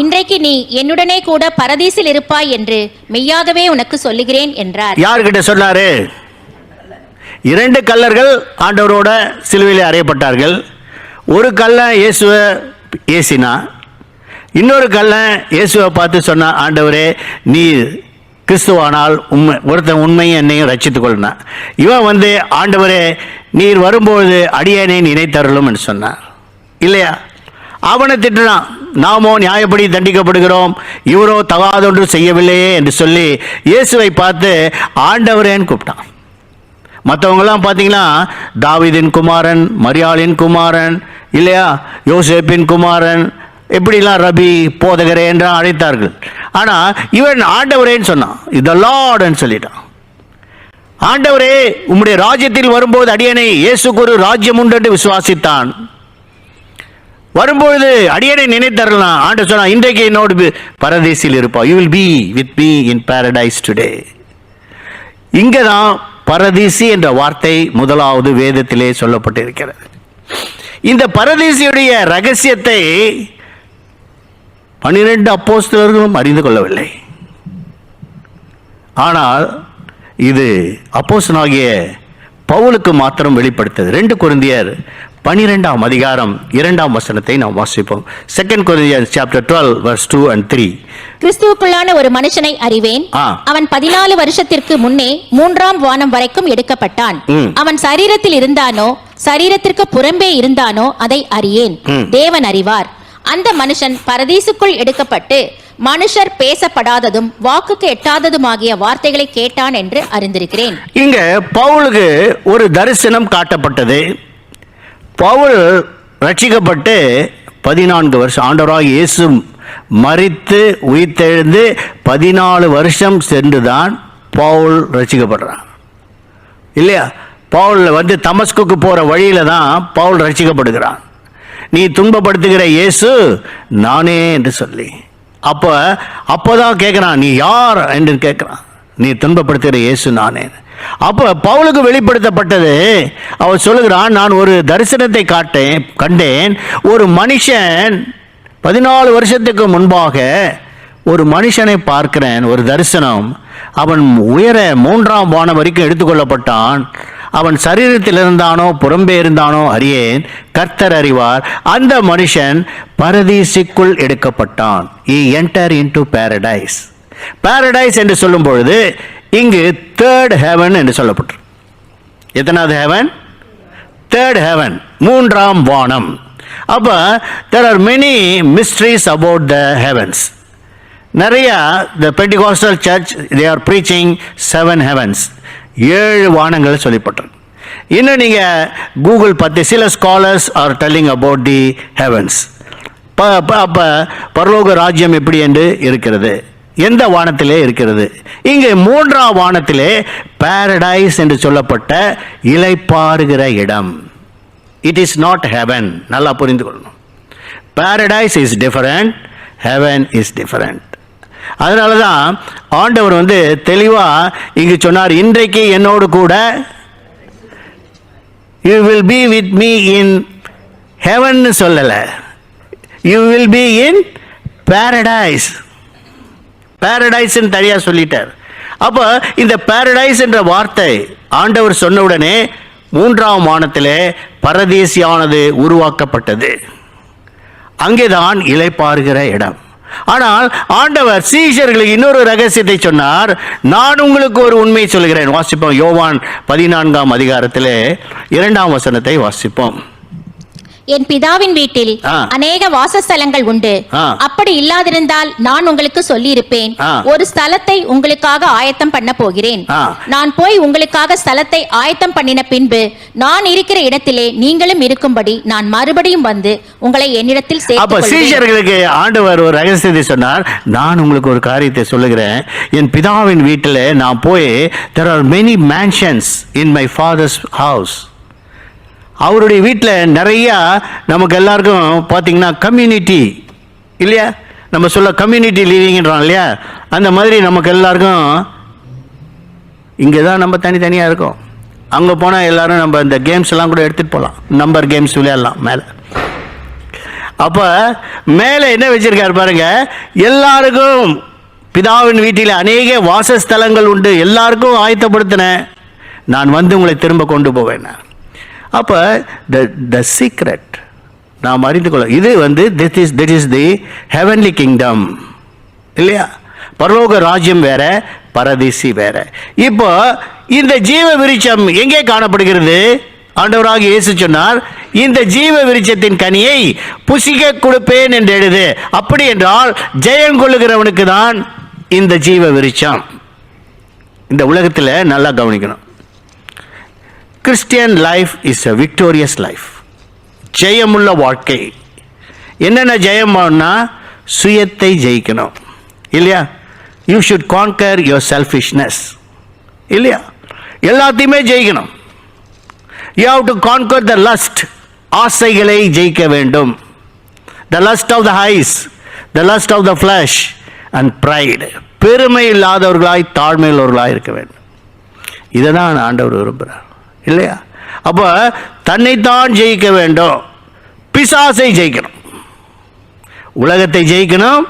C: இன்றைக்கு நீ என்னுடனே கூட பரதீசில் இருப்பாய் என்று மெய்யாகவே உனக்கு சொல்லுகிறேன் என்றார். யார்கிட்ட சொன்னாரு?
A: 2 கள்ளர்கள் ஆண்டவரோட சிலுவையிலே அறையப்பட்டார்கள். ஒரு கள்ளன் இயேசுவை ஏசினா, இன்னொரு கள்ளன் இயேசுவை பார்த்து சொன்னா, ஆண்டவரே நீ கிறிஸ்துவானால் ஒருத்தன் உண்மையும் என்னையும் ரட்சித்துக் கொள்ளினான். இவன் வந்து, ஆண்டவரே நீர் வரும்பொழுது அடியேனை நினைத்தருளும் என்று சொன்னான் இல்லையா? அவனை திட்டினான். நாமோ நியாயப்படி தண்டிக்கப்படுகிறோம், இவரோ தகாதொன்று செய்யவில்லையே என்று சொல்லி இயேசுவை பார்த்து ஆண்டவரேன்னு கூப்பிட்டான். மற்றவங்களாம் பார்த்தீங்கன்னா தாவீதின் குமாரன், மரியாளின் குமாரன் இல்லையா, யோசேப்பின் குமாரன், எப்படிலாம் ரபி போதகரே என்று அழைத்தார்கள். ஆனால் இவன் ஆண்டவரேன்னு சொன்னான், இது லார்ட்னு சொல்லிட்டான். ஆண்டவரே உம்முடைய ராஜ்யத்தில் வரும்போது அடியனை இயேசுக்கு ஒரு ராஜ்யம் உண்டு என்று விசுவாசித்தான். வரும்பொழுது அடியனை நினைத்தரலாம். ஆண்டவர் சொன்னா, இன்றைக்கு என்னோடு பரதீசில் இருப்பா, you will be with me in Paradise today. இங்கே தான் பரதீசி என்ற வார்த்தை முதலாவது வேதத்திலே சொல்லப்பட்டிருக்கிறது. இந்த பரதீசியுடைய ரகசியத்தை 12 அப்போஸ்தலர்களும் அறிந்து கொள்ளவில்லை. ஆனால் இது அப்போஸ்தலனாகிய பவுலுக்கு மாத்திரம் வெளிப்படுத்தது. 2 கொரிந்தியர் 12ஆம் அதிகாரம் 2ஆம் வசனத்தை நாம் வாசிப்போம். 2 Corinthians chapter 12 verse 2 and 3.
C: கிறிஸ்துவுக்குள்ளான ஒரு மனுஷனை அறிவேன். அவன் 14 வருஷத்திற்கு முன்னே 3ஆம் வானம் வரைக்கும் எடுக்கப்பட்டான். அவன் சரீரத்தில் இருந்தானோ சரீரத்திற்கு புறம்பே இருந்தானோ அதை அறியேன், தேவன் அறிவார். அந்த மனுஷன் பரதீசுக்குள் எடுக்கப்பட்டு மனுஷர் பேசப்படாததும் வாக்குக்கு எட்டாததுமாகிய வார்த்தைகளை கேட்டான் என்று அறிந்திருக்கிறேன்.
A: இங்க பவுலுக்கு ஒரு தரிசனம் காட்டப்பட்டது. பவுல் ரட்சிக்கப்பட்டு 14 வருஷம், ஆண்டவராகிய இயேசு மரித்து உயிர்த்தெழுந்து 14 வருஷம் சென்றுதான் பவுல் ரட்சிக்கப்படுறான் இல்லையா? பவுல் வந்து தமஸ்குக்கு போற வழியில தான் பவுல் ரட்சிக்கப்படுகிறான். நீ துன்பப்படுத்துகிற இயேசு நானே என்று சொல்லி அப்போதான் கேட்கிறான், நீ யார் என்று கேட்கிறான். நீ துன்பப்படுத்துகிற இயேசு நானே. அப்போ பவுலுக்கு வெளிப்படுத்தப்பட்டது, அவர் சொல்லுகிறான், நான் ஒரு தரிசனத்தை கண்டேன். ஒரு மனுஷன் 14 வருஷத்துக்கு முன்பாக ஒரு மனுஷனை பார்க்கிறேன், ஒரு தரிசனம். அவன் உயர 3ஆம் வானம் வரைக்கும் எடுத்துக்கொள்ளப்பட்டான். அவன் சரீரத்தில் இருந்தானோ புறம்பே இருந்தானோ அறியேன், கர்த்தர் அறிவார். அந்த மனுஷன் பரதீசுக்குள் எடுக்கப்பட்டான். He entered into paradise. Paradise என்று சொல்லும் பொழுது இங்கு தேர்ட் ஹெவன் என்று சொல்லப்பட்டு. எத்தனாவது ஹெவன்? தேர்ட் ஹெவன், 3ஆம் வானம். அப்போ there are many mysteries about the heavens. நிறைய the Pentecostal church they are preaching 7 heavens, 7 வானங்கள் சொல்லப்பட்டிருக்கு. இன்னும் நீங்கள் கூகுள் பார்த்து சில scholars are telling about the heavens. அப்போ பரலோக ராஜ்யம் எப்படி என்று இருக்கிறது, எந்த வானத்திலே இருக்கிறது? இங்கே 3ஆம் வானத்திலே பாரடைஸ் என்று சொல்லப்பட்ட இளைப்பாறுகிற இடம். It is not heaven. நல்லா புரிந்து கொள்ளணும். Paradise is different, heaven is different. அதனால தான் ஆண்டவர் தெளிவாக இங்கு சொன்னார், இன்றைக்கு என்னோடு கூட you will be with me in heaven சொல்லலை, you will be in paradise. பாரடைஸ்ன்னு தனியாக சொல்லிட்டார். அப்போ இந்த பாரடைஸ் என்ற வார்த்தை ஆண்டவர் சொன்ன உடனே 3ஆம் வானத்திலே பரதேசியானது உருவாக்கப்பட்டது. அங்கேதான் இளைப்பாறுகிற இடம். ஆனால் ஆண்டவர் சீஷர்களுக்கு இன்னொரு ரகசியத்தை சொன்னார். நான் உங்களுக்கு ஒரு உண்மை சொல்கிறேன். வாசிப்போம், யோவான் 14ஆம் அதிகாரத்திலே 2ஆம் வசனத்தை வாசிப்போம்.
C: என் பிதாவின் வீட்டில் அநேக வாசஸ்தலங்கள் உண்டு. அப்படி இல்லாதிருந்தால் நான் உங்களுக்கு சொல்லி இருப்பேன். ஒரு ஸ்தலத்தை உங்களுக்காக ஆயத்தம் பண்ண போகிறேன். நான் போய் உங்களுக்காக ஸ்தலத்தை ஆயத்தம் பண்ணின பின்பு நான் இருக்கிற இடத்திலே நீங்களும் இருக்கும்படி நான் மறுபடியும் வந்து உங்களை என்னிடத்தில் சேர்த்துக்
A: சீஷர்களுக்கு ஆண்டவர் ஒரு ரகசியத்தை சொன்னார். நான் உங்களுக்கு ஒரு காரியத்தை சொல்லுகிறேன். என் பிதாவின் வீட்டில் நான் போய், there are many mansions in my father's house. அவருடைய வீட்டில் நிறையா நமக்கு எல்லாருக்கும் பார்த்தீங்கன்னா கம்யூனிட்டி இல்லையா, நம்ம சொல்ல கம்யூனிட்டி லிவிங்கிறோம் இல்லையா, அந்த மாதிரி நமக்கு எல்லாருக்கும் இங்கே தான் நம்ம தனித்தனியாக இருக்கோம். அங்கே போனால் எல்லோரும் நம்ம இந்த கேம்ஸ் எல்லாம் கூட எடுத்துகிட்டு போகலாம், நம்பர் கேம்ஸ் விளையாடலாம் மேலே. அப்போ மேலே என்ன வச்சுருக்காரு பாருங்க, எல்லாருக்கும் பிதாவின் வீட்டில் அநேக வாசஸ்தலங்கள் உண்டு, எல்லாருக்கும் ஆயத்தப்படுத்தினேன், நான் உங்களை திரும்ப கொண்டு போவேன். அப்போ த சீக்ரெட் நாம் அறிந்து கொள்ள, இது this is the heavenly kingdom இல்லையா. பரலோக ராஜ்யம் வேற, பரதீசி வேற. இப்போ இந்த ஜீவ விருட்சம் எங்கே காணப்படுகிறது? ஆண்டவராக இயேசு சொன்னார், இந்த ஜீவ விருட்சத்தின் கனியை புசிக்க கொடுப்பேன் என்று எழுது. அப்படி என்றால் ஜெயம் கொள்ளுகிறவனுக்கு தான் இந்த ஜீவ விருட்சம். இந்த உலகத்தில் நல்லா கவனிக்கணும், Christian life is a victorious life. ஜெயமுள்ள வாழ்க்கை. என்னென்ன ஜெயம்னா, சுயத்தை ஜெயிக்கணும் இல்லையா. You should conquer your selfishness இல்லையா, எல்லாத்தையுமே ஜெயிக்கணும். You have to conquer the lust, ஆசைகளை ஜெயிக்க வேண்டும். The lust of the eyes, the lust of the flesh and pride. பெருமை இல்லாதவர்களாய் தாழ்மையுள்ளவர்களாய் இருக்க வேண்டும். இதை தான் ஆண்டவர் விரும்புகிறார் இல்லையா. அப்போ தன்னைத்தான் ஜெயிக்க வேண்டும், பிசாசை ஜெயிக்கணும், உலகத்தை ஜெயிக்கணும்,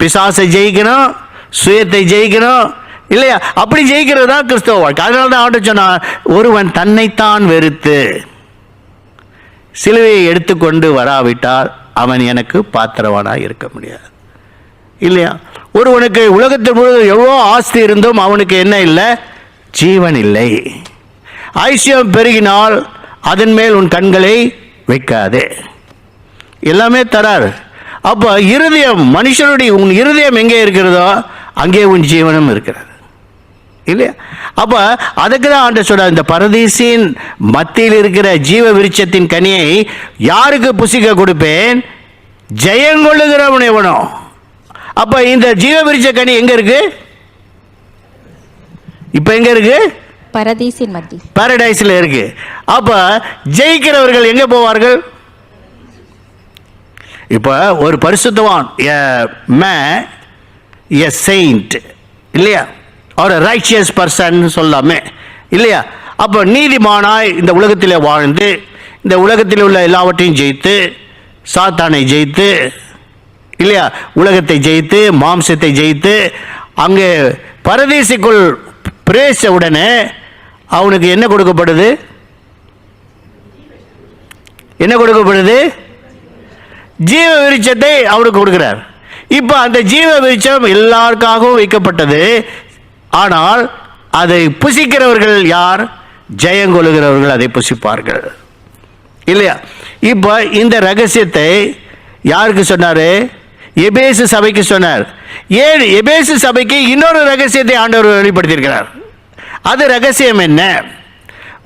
A: பிசாசை ஜெயிக்கணும், சுயத்தை ஜெயிக்கணும் இல்லையா. அப்படி ஜெயிக்கிறது தான் கிறிஸ்தவ வாழ்க்கை. அதனால தான் ஆண்டு சொன்னார், ஒருவன் தன்னைத்தான் வெறுத்து சிலுவையை எடுத்துக்கொண்டு வராவிட்டால் அவன் எனக்கு பாத்திரவானாக இருக்க முடியாது இல்லையா. ஒருவனுக்கு உலகத்தில் முழுவதும் எவ்வளோ ஆஸ்தி இருந்தும் அவனுக்கு என்ன இல்லை? ஜீவன் இல்லை. ஐஸ்வர்யம் பெருகினால் அதன் மேல் உன் கண்களை வைக்காதே. எல்லாமே தரார். அப்போ இருதயம், மனுஷனுடைய உன் இருதயம் எங்கே இருக்கிறதோ அங்கே உன் ஜீவனம் இருக்கிறது இல்லையா. அப்போ அதுக்கு தான் ஆண்டு சொல்றார், இந்த பரதீசின் மத்தியில் இருக்கிற ஜீவ விருட்சத்தின் கனியை யாருக்கு புசிக்க கொடுப்பேன்? ஜெயங்கொள்ளுகிறவன் எவனோ. அப்போ இந்த ஜீவ விருட்ச கனி எங்க இருக்கு? இப்போ எங்க இருக்கு?
C: பரதீசின் மத்தி,
A: பாரடைஸ்ல இருக்கு. அப்ப ஜெயிக்கிறவர்கள் எங்க போவார்கள்? இப்ப ஒரு பரிசுத்தவான், a saint இல்லையா,
B: ஒரு ரைச்சியஸ் பர்சன் சொல்லாமே இல்லையா? அப்போ நீதிமானாய் இந்த உலகத்தில் வாழ்ந்து இந்த உலகத்தில் உள்ள எல்லாவற்றையும் ஜெயித்து சாத்தானை ஜெயித்து இல்லையா, உலகத்தை ஜெயித்து மாம்சத்தை ஜெயித்து அங்கே பரதீசுக்குள் பிரவேசித்த உடனே அவனுக்கு என்ன கொடுக்கப்படுது? என்ன கொடுக்கப்படுது? ஜீவ விருட்சத்தை அவனுக்கு கொடுக்கிறார். இப்போ அந்த ஜீவ விருட்சம் எல்லாருக்காகவும் வைக்கப்பட்டது. ஆனால் அதை புசிக்கிறவர்கள் யார்? ஜெயங்கொள்கிறவர்கள் அதை புசிப்பார்கள் இல்லையா? இப்போ இந்த ரகசியத்தை யாருக்கு சொன்னார்? எபேசு சபைக்கு சொன்னார். ஏன் எபேசு சபைக்கு இன்னொரு ரகசியத்தை ஆண்டவர் வெளிப்படுத்தியிருக்கிறார். அது ரகசியம் என்ன?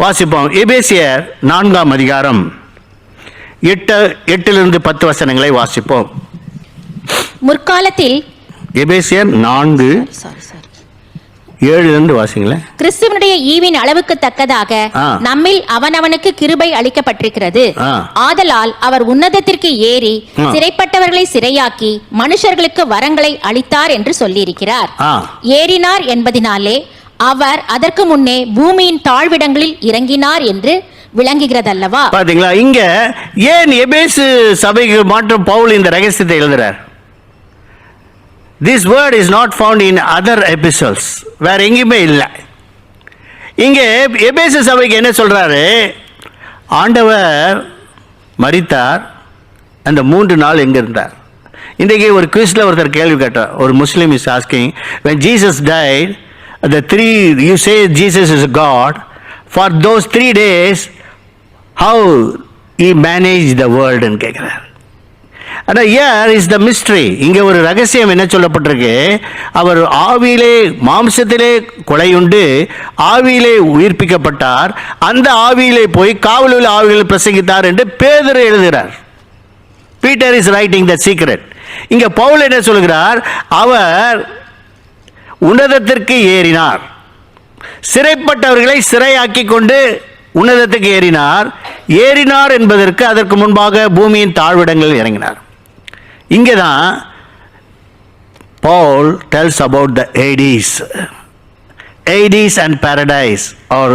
B: வாசிப்போம். எபேசியர் 4ஆம் அதிகாரம் 8 10 வசனங்களை வாசிப்போம்.
C: முற்காலத்தில்
B: எபேசியர் 4:7 வாசிங்களேன்.
C: கிறிஸ்துவனுடைய ஈவின் அளவுக்கு தக்கதாக நம்மில் அவனவனுக்கு கிருபை அளிக்கப்பட்டிருக்கிறது. ஆதலால் அவர் உன்னதத்திற்கு ஏறி சிறைப்பட்டவர்களை சிறையாக்கி மனுஷர்களுக்கு வரங்களை அளித்தார் என்று சொல்லியிருக்கிறார். ஏறினார் என்பதினாலே அவர் அதற்கு முன்னே பூமியின் தாழ்விடங்களில் இறங்கினார் என்று விளங்குகிறதல்லவா?
B: பாத்தீங்களா? இங்க ஏன் எபேசு சபைக்கு மாற்றம் பவுல் இந்த ரகசியத்தை எழுதுறார்? This word is not found in other epistles. வேற எங்கேயுமே இல்லை. இங்கே எபேசு சபைக்கு என்ன சொல்றாரு? ஆண்டவர் மரித்தார், அந்த 3 நாள் எங்க இருந்தார்? இன்றைக்கு ஒரு குவிஸ்ல ஒருத்தர் கேள்வி கேட்டார். ஒரு முஸ்லீம் is asking, when Jesus died, the 3 you say Jesus is a God, for those 3 days how he managed the world ன்னு கேட்கிறார். ஆனால் here is the mystery. இங்கே ஒரு ரகசியம் என்ன சொல்லப்பட்டிருக்கு? அவர் ஆவியிலே மாம்சத்திலே கொலையுண்டு ஆவியிலே உயிர்ப்பிக்கப்பட்டார், அந்த ஆவியிலே போய் காவலுள்ள ஆவிகளை பிரசங்கித்தார் என்று பேதுரு எழுதுகிறார். Peter is writing the secret. இங்கே பவுல் என்ன சொல்கிறார்? அவர் உன்னதத்திற்கு ஏறினார், சிறைப்பட்டவர்களை சிறையாக்கி கொண்டு உன்னதத்துக்கு ஏறினார். ஏறினார் என்பதற்கு அதற்கு முன்பாக பூமியின் தாழ்விடங்களில் இறங்கினார். இங்கே தான் Paul tells about the Hades and paradise, or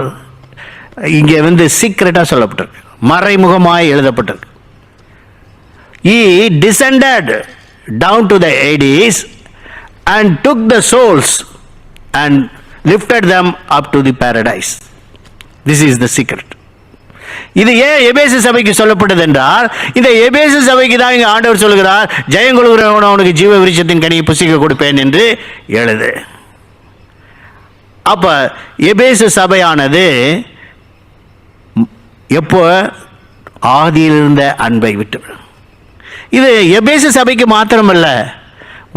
B: இங்கே சீக்ரெட்டாக சொல்லப்பட்டிருக்கு, மறைமுகமாய் எழுதப்பட்டிருக்கு. He descended down to the Hades and took the souls and lifted them up to the paradise. This is the secret. இது ஏன் எபேசு சபைக்கு சொல்லப்பட்டது என்றால், இந்த எபேசு சபைக்கு தான் இங்கே ஆண்டவர் சொல்லுகிறார், ஜெயங்கொள்கிறவன் அவனுக்கு ஜீவ விருட்சத்தின் கனியை புசிக்க கொடுப்பேன் என்று எழுது. அப்ப எபேசு சபையானது எப்போ? ஆதியில் இருந்த அன்பை விட்டு. இது எபேசு சபைக்கு மாத்திரமல்ல,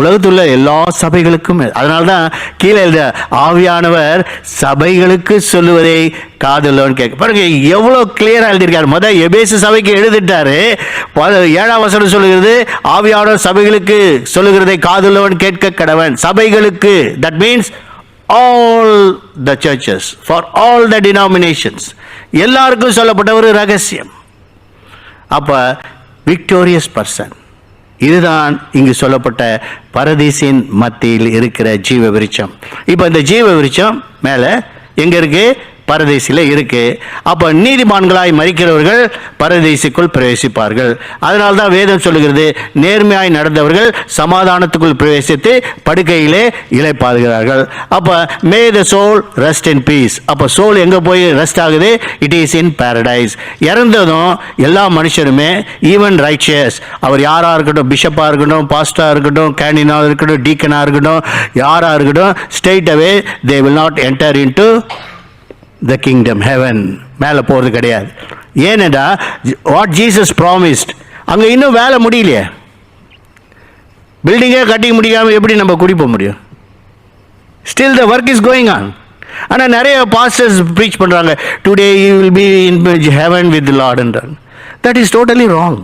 B: உலகத்துள்ள எல்லா சபைகளுக்கும். அதனால்தான் கீழே எழுத ஆவியானவர் சபைகளுக்கு சொல்லுவதை காதுள்ளவன் கேட்க. பாருங்க எவ்வளோ கிளியரா எழுதியிருக்காரு. முதல் எபேசு சபைக்கு எழுதிட்டாரு, 7ஆம் வசனம் சொல்லுகிறது ஆவியானவர் சபைகளுக்கு சொல்லுகிறதை காதுள்ளவன் கேட்க கடவன். சபைகளுக்கு, that means all the churches, for all the denominations, எல்லாருக்கும் சொல்லப்பட்ட ஒரு ரகசியம். அப்ப விக்டோரியஸ் பர்சன், இதுதான் இங்கு சொல்லப்பட்ட பரதீசின் மத்தியில் இருக்கிற ஜீவ விருட்சம். இப்போ இந்த ஜீவ விருட்சம் மேலே எங்க இருக்கு? பரதேசில இருக்கு. அப்ப நீதிமான்களாய் மரிக்கிறவர்கள் பரதேசிக்குள் பிரவேசிப்பார்கள். அதனால தான் வேதம் சொல்லுகிறது, நேர்மையாய் நடந்தவர்கள் சமாதானத்துக்குள் பிரவேசித்து படுக்கையிலே இளைப்பாறுகிறார்கள். அப்ப may the soul rest in peace. அப்ப சோல் எங்க போய் ரெஸ்ட் ஆகுது? It is in paradise. இறந்ததும் எல்லா மனுஷருமே, ஈவன் ரைச்சியஸ், அவர் யாரா இருக்கட்டும், பிஷப்பா இருக்கட்டும், பாஸ்டா இருக்கட்டும், கேண்டினா இருக்கட்டும், டீக்கனா இருக்கட்டும், யாரா இருக்கட்டும், straight away they will not enter into the kingdom, heaven. மேலே போகிறது கிடையாது. ஏனென்றா வாட் ஜீசஸ் ப்ராமிஸ்ட், அங்கே இன்னும் வேலை முடியலையே, பில்டிங்கே கட்டி முடியாமல் எப்படி நம்ம குடிப்ப முடியும்? Still the work is going on. ஆனால் நிறைய பாஸ்டர்ஸ் ப்ரீச் பண்ணுறாங்க, today you will be in heaven with Lord என்றாங்க. That is totally wrong.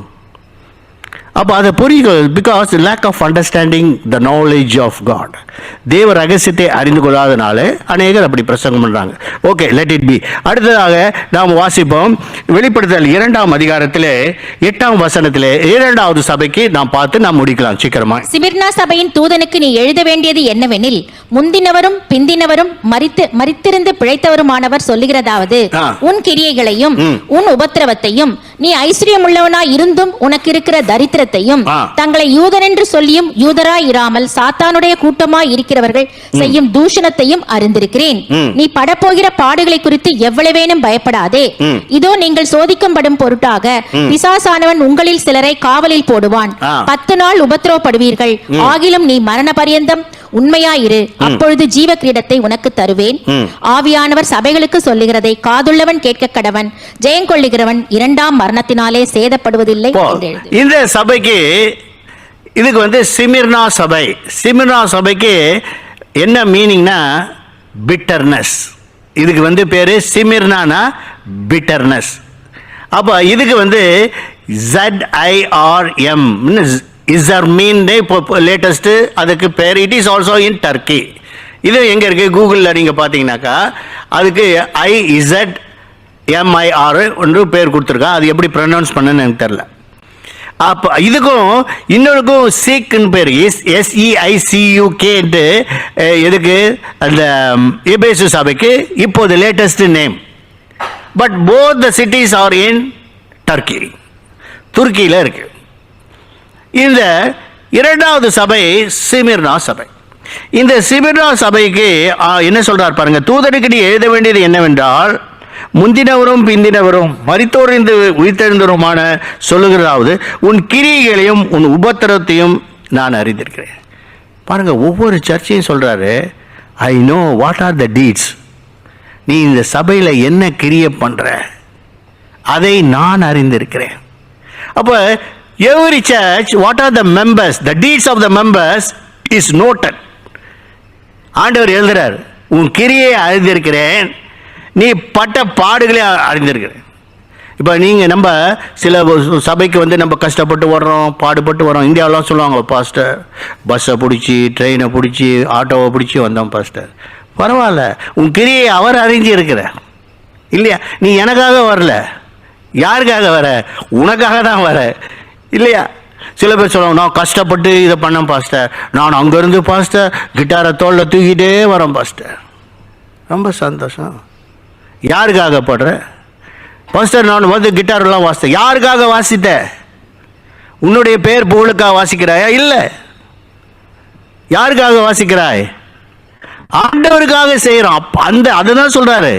A: அப்போ அதை புரியும், because lack of understanding the knowledge of God. தேவ ரகசியத்தை அறிந்து கொள்ளாதனால அநேகர் அப்படி பிரசங்கம் பண்ணுறாங்க. Okay, let it be. அடுத்ததாக நாம் வாசிப்போம் வெளிப்படுத்தல் 2ஆம் அதிகாரத்திலே 8ஆம் வசனத்திலே 2வது சபைக்கு நாம் பார்த்து நாம் முடிக்கலாம் சீக்கிரமா.
C: சிமிர்னா சபையின் தூதனுக்கு நீ எழுத வேண்டியது என்னவெனில், முந்தினவரும் பிந்தினவரும் மரித்திருந்து பிழைத்தவருமானவர் சொல்லுகிறதாவது, உன் கிரியைகளையும் உன் உபத்திரவத்தையும் நீ ஐஸ்வர்யம் உள்ளவனாய் இருந்தும் உனக்கு இருக்கிற தரித்திரத்தையும் தங்களை யூதன் என்று சொல்லியும் யூதராய் இராமல் சாத்தானுடைய கூட்டமாய் இருக்கிறவர்கள் செய்யும் தூஷணத்தையும் அறிந்திருக்கிறேன். நீ படப்போகிற பாடுகளை குறித்து எவ்வளவேனும் பயப்படாதே. இதோ நீங்கள் சோதிக்கப்படும் பொருட்டாக பிசாசானவன் உங்களில் சிலரை காவலில் போடுவான். 10 நாள் உபத்திரவப்படுவீர்கள். ஆகிலும் நீ மரண பரியந்தம் உண்மையாயிரு, அப்பொழுது ஜீவ கிரீடத்தை உனக்கு தருவேன். ஆவியானவர் சபைகளுக்கு சொல்லுகிறதை காதுள்ளவன் கேட்க கடவன். ஜெயங்கொள்ளுகிறவன் 2ஆம் மரணத்தினாலே சேதப்படுவதில்லை.
A: இந்த சபைக்கு இதுக்கு சிமிர்னா சபை. சிமிர்னா சபைக்கு என்ன மீனிங்னா பிட்டர்னஸ். இதுக்கு பேரு சிமிர்னானா பிட்டர்னஸ். அப்போ இதுக்கு ZIRM இசர் மீன் இப்போ லேட்டஸ்ட்டு அதுக்கு பேர். It is also in Turkey. இது எங்கே இருக்குது? கூகுளில் நீங்கள் பார்த்தீங்கன்னாக்கா அதுக்கு IZMIR ஒன்று பேர் கொடுத்துருக்கா. அது எப்படி ப்ரொனவுன்ஸ் பண்ணுன்னு எனக்கு தெரில. அப்போ இதுக்கும் இன்னொருக்கும் சீக்குன்னு பேர், SEICUKன்ட்டு. எதுக்கு? அந்த எபேசு சபைக்கு இப்போது latest name. But both the cities are in Turkey, துருக்கியில் இருக்கு. இந்த 2வது சபை சிமிர்னா சபை. இந்த சிமிர்னா சபைக்கு என்ன சொல்றார் பாருங்க. தூதனுக்கு நீ எழுத வேண்டியது என்னவென்றால், முந்தினவரும் பிந்தினவரும் மரித்தோரிந்து உயிர்த்தெழுந்தவருமான சொல்லுகிறதாவது, உன் கிரியைகளையும் உன் உபத்திரத்தையும் நான் அறிந்திருக்கிறேன். பாருங்க, ஒவ்வொரு சர்ச்சையும் சொல்றாரு, I know what are the deeds. நீ இந்த சபையில் என்ன கிரியை பண்ற அதை நான் அறிந்திருக்கிறேன். அப்போ every church, what are the members, the deeds of the members is noted. ஆண்டவர் எழுதுறார், உன் கிரியை அறிந்திருக்கிறேன், நீ பட்ட பாடுகளை அறிந்திருக்கிறேன். இப்போ நீங்கள் நம்ம சில சபைக்கு நம்ம கஷ்டப்பட்டு வர்றோம், பாடுபட்டு வரோம். இந்தியாவெலாம் சொல்லுவாங்க, பாஸ்டர் பஸ்ஸை பிடிச்சி ட்ரெயினை பிடிச்சி ஆட்டோவை பிடிச்சி வந்தோம் பாஸ்டர். பரவாயில்ல, உன் கிரியை அவர் அறிஞ்சு இருக்கிற இல்லையா? நீ எனக்காக வரல, யாருக்காக வர? உனக்காக தான் வர இல்லையா? சில பேர் சொல்லுவாங்க, நான் கஷ்டப்பட்டு இதை பண்ணேன் பாஸ்டர், நான் அங்கேருந்து பாஸ்டர் கிட்டாரை தோளில் தூக்கிட்டே வரேன் பாஸ்டர். ரொம்ப சந்தோஷம். யாருக்காக படுற பாஸ்டர்? நான் கிட்டாரெல்லாம் வாசித்தேன். யாருக்காக வாசித்த? உன்னுடைய பேர் புகழுக்காக வாசிக்கிறாயா? இல்லை. யாருக்காக வாசிக்கிறாய்? ஆண்டவருக்காக செய்கிறோம். அதுதான் சொல்றாரு,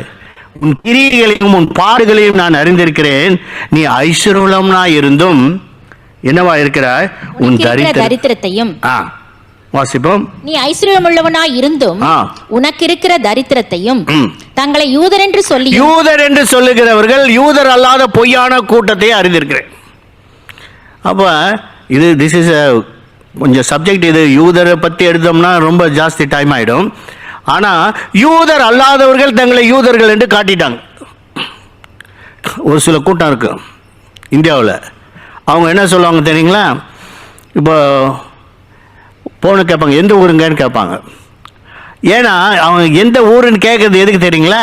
A: உன் கிரியைகளையும் உன் பாடுகளையும் நான் அறிந்திருக்கிறேன். நீ ஐஸ்வர்யம்னா இருந்தும் என்னவா இருக்கிறாய்? உன்
C: தரித்திரத்தையும்.
A: வாசிப்போம்.
C: நீ ஐஸ்வர்யம் உள்ளவனாய் இருந்தும் உனக்கு இருக்கிற தரித்திரத்தையும் தங்களை யூதர் என்று சொல்லி,
A: யூதர் என்று சொல்லுகிறவர்கள் யூதர் அல்லாத பொய்யான கூட்டத்தை அறிந்திருக்கிறேன். அப்ப இது திஸ் இஸ் கொஞ்சம் சப்ஜெக்ட். இது யூதரை பற்றி எடுத்தோம்னா ரொம்ப ஜாஸ்தி டைம் ஆகிடும். ஆனால் யூதர் அல்லாதவர்கள் தங்களை யூதர்கள் என்று காட்டிட்டாங்க. ஒரு சில கூட்டம் இருக்கு இந்தியாவில். அவங்க என்ன சொல்லுவாங்க தெரியுங்களா? இப்போ போன கேட்பாங்க, எந்த ஊருங்கன்னு கேட்பாங்க. ஏன்னா அவங்க எந்த ஊருன்னு கேட்குறது எதுக்கு தெரியுங்களா?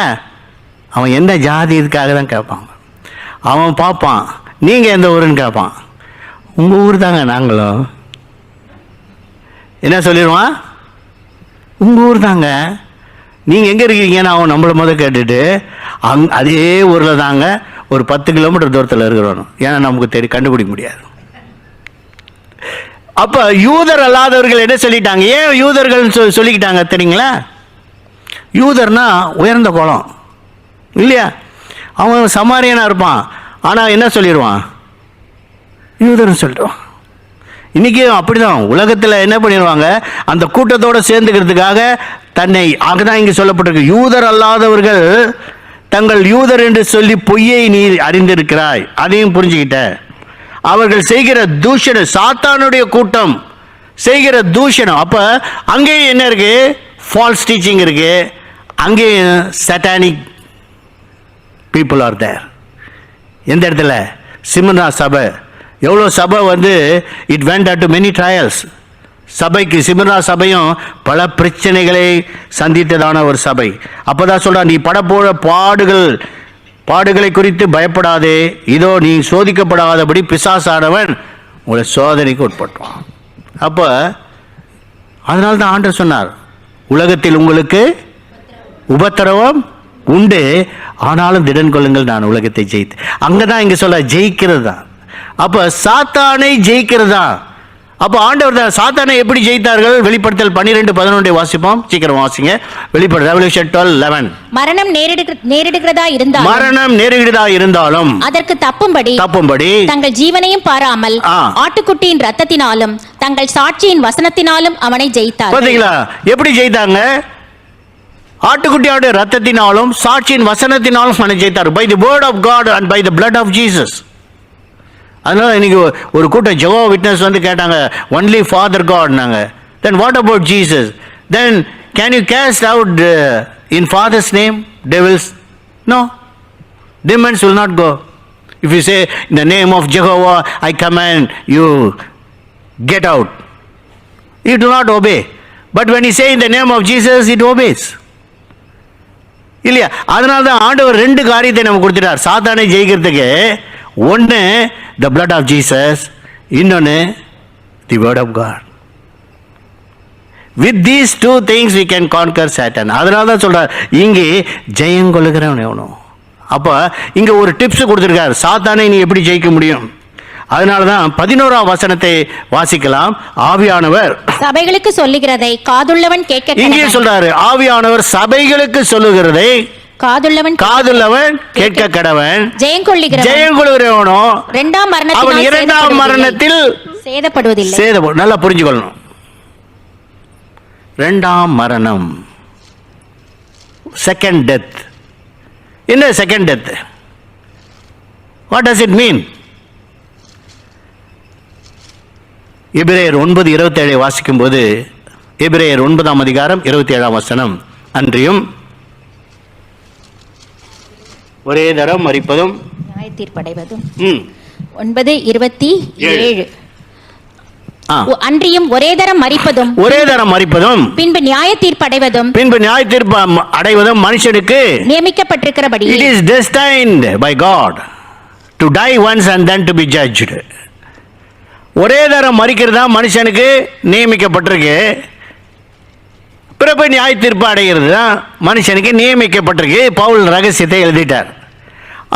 A: அவன் எந்த ஜாதி இதுக்காக தான் கேட்பாங்க. அவன் பார்ப்பான், நீங்கள் எந்த ஊருன்னு கேட்பான். உங்கள் ஊர் தாங்க நாங்களும். என்ன சொல்லிடுவான்? உங்கள் ஊர் தாங்க, நீங்கள் எங்கே இருக்கீங்கன்னு அவன் நம்மளை கேட்டுட்டு அதே ஊரில் தாங்க ஒரு 10 கிலோமீட்டர் தூரத்தில் இருக்கிறோம். ஏன்னா நமக்கு கண்டுபிடிக்க முடியாது. அப்போ யூதர் அல்லாதவர்கள் என்ன சொல்லிட்டாங்க? ஏன் யூதர்கள் சொல்லிக்கிட்டாங்க தெரியுங்களா? யூதர்னா உயர்ந்த குலம் இல்லையா? அவன் சமாரியனாக இருப்பான், ஆனால் என்ன சொல்லிடுவான்? யூதர்னு சொல்லிடுவான். இன்றைக்கும் அப்படி தான் உலகத்தில் என்ன பண்ணிடுவாங்க? அந்த கூட்டத்தோடு சேர்ந்துக்கிறதுக்காக தன்னை, அதுதான் இங்கே சொல்லப்பட்டிருக்கு, யூதர் அல்லாதவர்கள் தங்கள் யூதர் என்று சொல்லி பொய்யை நீ அறிந்திருக்கிறாய். அதையும் புரிஞ்சுக்கிட்ட. அவர்கள் செய்கிற தூஷணம், சாத்தானுடைய கூட்டம் செய்கிற தூஷணம். அப்போ அங்கேயும் என்ன இருக்கு? ஃபால்ஸ் டீச்சிங் இருக்கு. அங்கேயும் சட்டானிக் பீப்புள் ஆர் தேர். எந்த இடத்துல? சிமிர்னா சபை எவ்வளோ சபை வந்து it went to many trials. சபைக்கு சிமிர்னா சபையும் பல பிரச்சனைகளை சந்தித்ததான ஒரு சபை. அப்போதான் சொல்கிறான், நீ படப்போற பாடுகளை குறித்து பயப்படாதே, இதோ நீ சோதிக்கப்படாதபடி பிசாசானவன் உங்களை சோதனைக்கு உட்பட்டுவான். அப்போ அதனால தான் ஆண்டவர் சொன்னார், உலகத்தில் உங்களுக்கு உபத்திரவம் உண்டு, ஆனாலும் திடன் கொள்ளுங்கள், நான் உலகத்தை ஜெயித்து. அங்கே தான் இங்கே சொல்ல ஜெயிக்கிறது தான். அப்போ சாத்தானை ஜெயிக்கிறது தான். அப்போ ஆண்டவர் தான் சாத்தானை எப்படி ஜெயித்தார்கள்? வெளிப்படுத்தல் 12:11 வாசிப்போம், சீக்கிரம் வாசிங்க. வெளிப்படுத்தல் ரெவல்யூஷன் 12:11.
C: மரணம் நேரிடுகிறதா இருந்தாலும் அதற்கு தப்பும்படி தங்கள் ஜீவனையும் பாராமல் ஆட்டுக்குட்டியின் ரத்தத்தினாலும் தங்கள் சாட்சியின் வசனத்தினாலும் அவனை ஜெயித்தார்.
A: பாத்தீங்களா எப்படி ஜெயித்தாங்க? ஆட்டுக்குட்டியோட ரத்தத்தினாலும் சாட்சியின் வசனத்தினாலும் அவனை ஜெயித்தார். By the word of God and by the blood of Jesus. அதனால இன்னைக்கு ஒரு கூட்டம் ஜெகோவா விட்னஸ் வந்து கேட்டாங்க, ஒன்லி ஃபாதர் காட் நாங்க. Then what about Jesus? Then can you cast out in father's name devils? No, demons will not go. If you say in the name of Jehovah I command you get out, it will not obey. But when you say in the name of Jesus, it obeys. இல்லையா? அதனால தான் ஆண்டவர் 2 காரியத்தை நம்ம கொடுத்துட்டார் சாத்தானை ஜெயிக்கிறதுக்கு. ஒன்று the blood of Jesus, இன்னொன்று the word of God. With these 2 things we can conquer Satan. அதனால தான் சொல்றார், இங்கே ஜெயம் கொள்ளுகிறவன் எவனோ. அப்போ இங்கே ஒரு டிப்ஸ் கொடுத்துருக்கார், சாத்தானை நீ எப்படி ஜெயிக்க முடியும். அதனால தான் 11ஆம் வசனத்தை வாசிக்கலாம். ஆவியானவர்
C: சபைகளுக்கு சொல்லுகிறதை காதுள்ளவன் கேட்க.
A: இங்கே சொல்றாரு, ஆவியானவர் சபைகளுக்கு சொல்லுகிறதை காதுள்ளவன் கேட்க கடவன். ஜெயம் கொள்ளுகிறவனோ அவன் 2ஆம் மரணத்தில்
C: சேதப்படுவதில்லை.
A: நல்லா புரிஞ்சுக்கொள்ளணும். 2ஆம் மரணம், செகண்ட் டெத். என்ன second death? What does it mean? எபிரேயர் 9:27 வாசிக்கும் போது, எபிரேயர் 9ஆம் அதிகாரம் 27ஆம் வசனம், அன்றியும் ஒரே தரம் மரிப்பதும்
C: நியாய தீர்ப்படைவதும். 9:27. அன்றியும் ஒரே தரம் மரிப்பதும் பின்பு நியாய தீர்ப்பு அடைவதும் மனுஷனுக்கு நியமிக்கப்பட்டிருக்கிறபடி
A: it is destined by God to die once and then to be judged. ஒரே தரம் மரிக்கிறதா மனுஷனுக்கு நியமிக்கப்பட்டிருக்கு. பிறப்பு நியாய தீர்ப்பு அடைகிறது தான் மனுஷனுக்கு நியமிக்கப்பட்டிருக்கு. பவுல் ரகசியத்தை எழுதிட்டார்.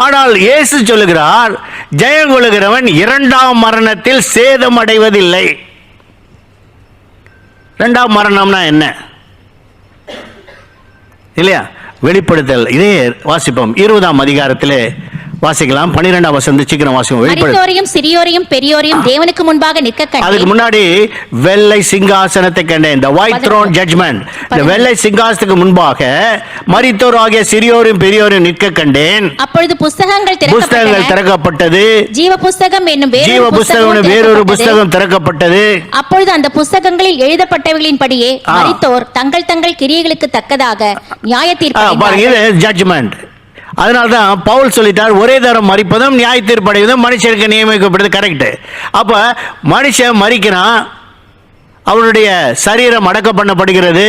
A: ஆனால் இயேசு சொல்லுகிறார், ஜெயம் கொள்ளுகிறவன் 2ஆம் மரணத்தில் சேதம் அடைவதில்லை. 2ஆம் மரணம்னா என்ன இல்லையா? வெளிப்படுத்தல் இதே வாசிப்போம், 20ஆம் அதிகாரத்திலே வாசிக்கலாம். 12ஆம் வசனம் சீக்கிரம் வாசிப்போம்.
C: வெளிப்படுத்தல் சிறியோரையும் பெரியோரையும் தேவனுக்கு முன்பாக நிற்க கண்டேன்.
A: அதுக்கு முன்னாடி வெள்ளை சிங்காசனத்தை கண்டேன். the white throne judgment. இந்த வெள்ளை சிங்காசனத்துக்கு முன்பாக மரித்தோர் ஆகிய சிறியோரையும் பெரியோரையும் நிற்க கண்டேன்.
C: அப்பொழுது புத்தகங்கள்
A: திறக்கப்பட்டது.
C: ஜீவ புத்தகம் என்னும்
A: வேறொரு புத்தகம் திறக்கப்பட்டது.
C: அப்பொழுது அந்த புத்தகங்களில் எழுதப்பட்டவைகளின்படியே மரித்தோர் தங்கள் கிரியைகளுக்கு தக்கதாக நியாய தீர்ப்பு
A: ஜட்ஜ்மெண்ட். அதனால்தான் பவுல் சொல்லிட்டார், ஒரே தரம் மரிப்பதும் நியாய தீர்ப்படைவதும் மனுஷனுக்கு நியமிக்கப்படுது. கரெக்ட். அப்ப மனுஷன் மரிக்கிறான், அவனுடைய சரீரம் அடக்கம் பண்ணப்படுகிறது,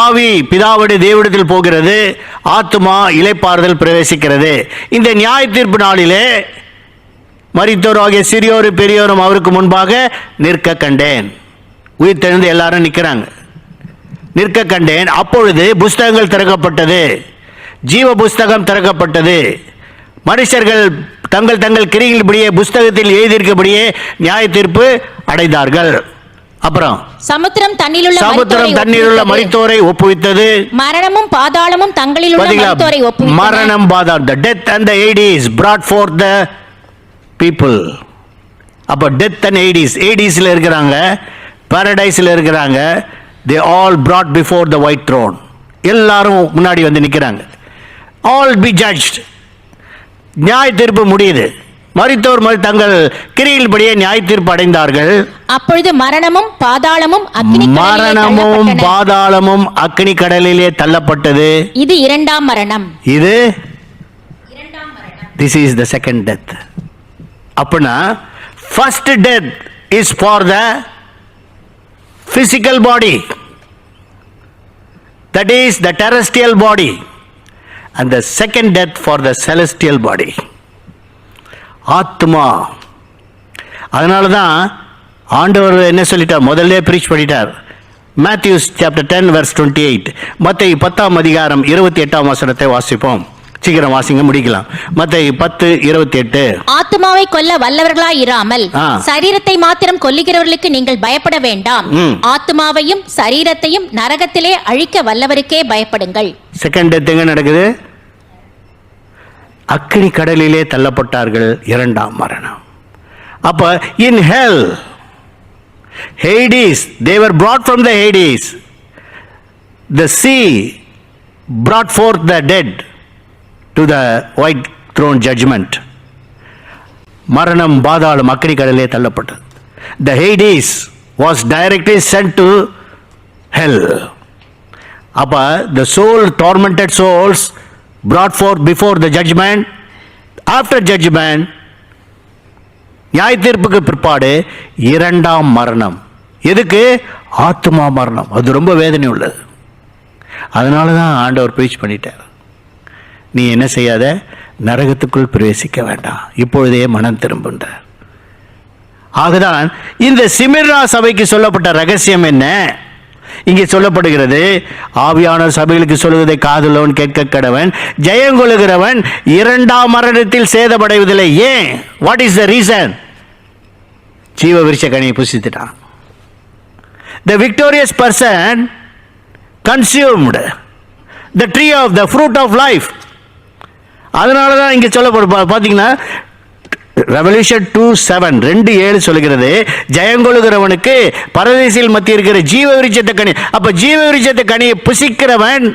A: ஆவி பிதாவுடைய தேவனிடத்தில் போகிறது, ஆத்துமா இளைப்பாறுதல் பிரவேசிக்கிறது. இந்த நியாய தீர்ப்பு நாளிலே மரித்தோர் ஆகிய சிறியோரும் பெரியோரும் அவருக்கு முன்பாக நிற்க கண்டேன். உயிர் தெழுந்து எல்லாரும் நிற்கிறாங்க, நிற்க கண்டேன். அப்பொழுது புஸ்தகங்கள் திறக்கப்பட்டது, ஜீவ புஸ்தகம் திறக்கப்பட்டது. மனுஷர்கள் தங்கள் கிரிகளின்படியே புஸ்தகத்தில் எழுதியிருக்கபடியே நியாய தீர்ப்பு அடைந்தார்கள். அப்புறம்
C: சமுத்திரம்
A: தண்ணீருள்ள மரித்தோரை ஒப்புவித்தது.
C: மரணமும் பாதாளமும் தங்களில் உள்ள மரித்தோரை ஒப்புவித்தது.
A: மரணம், பாதாளம், the death and the Hades brought forth the people. அப்ப death and Hadesல இருக்கிறாங்க, பாரடைஸ்ல இருக்கிறாங்க. they all brought before the white throne. எல்லாரும் முன்னாடி வந்து நிற்கிறாங்க. all be judged. நியாய தீர்ப்பு முடியுது. மரித்தோர் தங்கள் கிரியின்படியே நியாய தீர்ப்பு அடைந்தார்கள்.
C: அப்பொழுது மரணமும் பாதாளமும்
A: அக்கினி கடலிலே தள்ளப்பட்டது.
C: இது 2ஆம் மரணம்.
A: this is the second death. அப்பனா First death is for the physical body, that is the terrestrial body, and the second death for the celestial body. ஆத்மா. அதனால தான் ஆண்டவர் என்ன சொல்லிட்டார், முதல்ல ப்ரீச் பண்ணிட்டார். Matthew's chapter 10 verse 28. மத்தேயு 10ஆம் அதிகாரம் 28ஆம் வசனத்தை வாசிப்போம். சீக்கிரம் வாசிங்க, முடிக்கலாம். மத்தேயு 10:28.
C: ஆத்மாவை கொல்ல வல்லவர்களாய் இராமல் சரீரத்தை மாத்திரம் கொல்லுகிறவர்களுக்கு நீங்கள் பயப்பட வேண்டாம். ஆத்மாவையும் சரீரத்தையும் நரகத்திலே அழிக்க வல்லவருக்கே பயப்படுங்கள்.
A: செகண்ட் டெத் எங்க நடக்குது? அக்கினி கடலிலே தள்ளப்பட்டார்கள், இரண்டாம் மரணம். அப்ப in hell, Hades, they were brought from the Hades. The sea brought forth the dead to the white throne judgment. மரணம், பாதாளம், அக்கினி கடலிலே தள்ளப்பட்டது. The Hades was directly sent to hell. அப்ப the soul, tormented souls brought forth before the judgment, after judgment, நியாய தீர்ப்புக்கு பிற்பாடு இரண்டாம் மரணம். எதுக்கு? ஆத்மா மரணம். அது ரொம்ப வேதனை உள்ளது. அதனால தான் ஆண்டவர் ப்ரீச் பண்ணிட்டார், நீ என்ன செய்யாத, நரகத்துக்குள் பிரவேசிக்க வேண்டாம், இப்பொழுதே மனம் திரும்புன்றார். ஆகதான் இந்த சிமிர்னா சபைக்கு சொல்லப்பட்ட ரகசியம் என்ன? இங்கே சொல்லப்படுகிறது, ஆவியான சபைகளுக்கு சொல்லுவதை காதுள்ளவன் கேட்க கடவன், ஜெயங்கொள்ளுகிறவன் இரண்டாம் மரணத்தில் சேதமடைவதில்லை. ஏன்? What is the reason? ஜீவ விருட்ச கனியை புசித்துட்டான். The victorious person consumed the tree of the fruit of life. அதனால தான் இங்கே சொல்லப்படும். பார்த்தீங்கன்னா ரெவல்யூஷன் 2:7 2:7 சொல்லுகிறது, ஜெயங்கொள்ளுகிறவனுக்கு பரதேசில் மத்திய இருக்கிற ஜீவ விருட்சத்தை கனி. அப்ப ஜீவ விருட்சத்தை கனியை புசிக்கிறவன்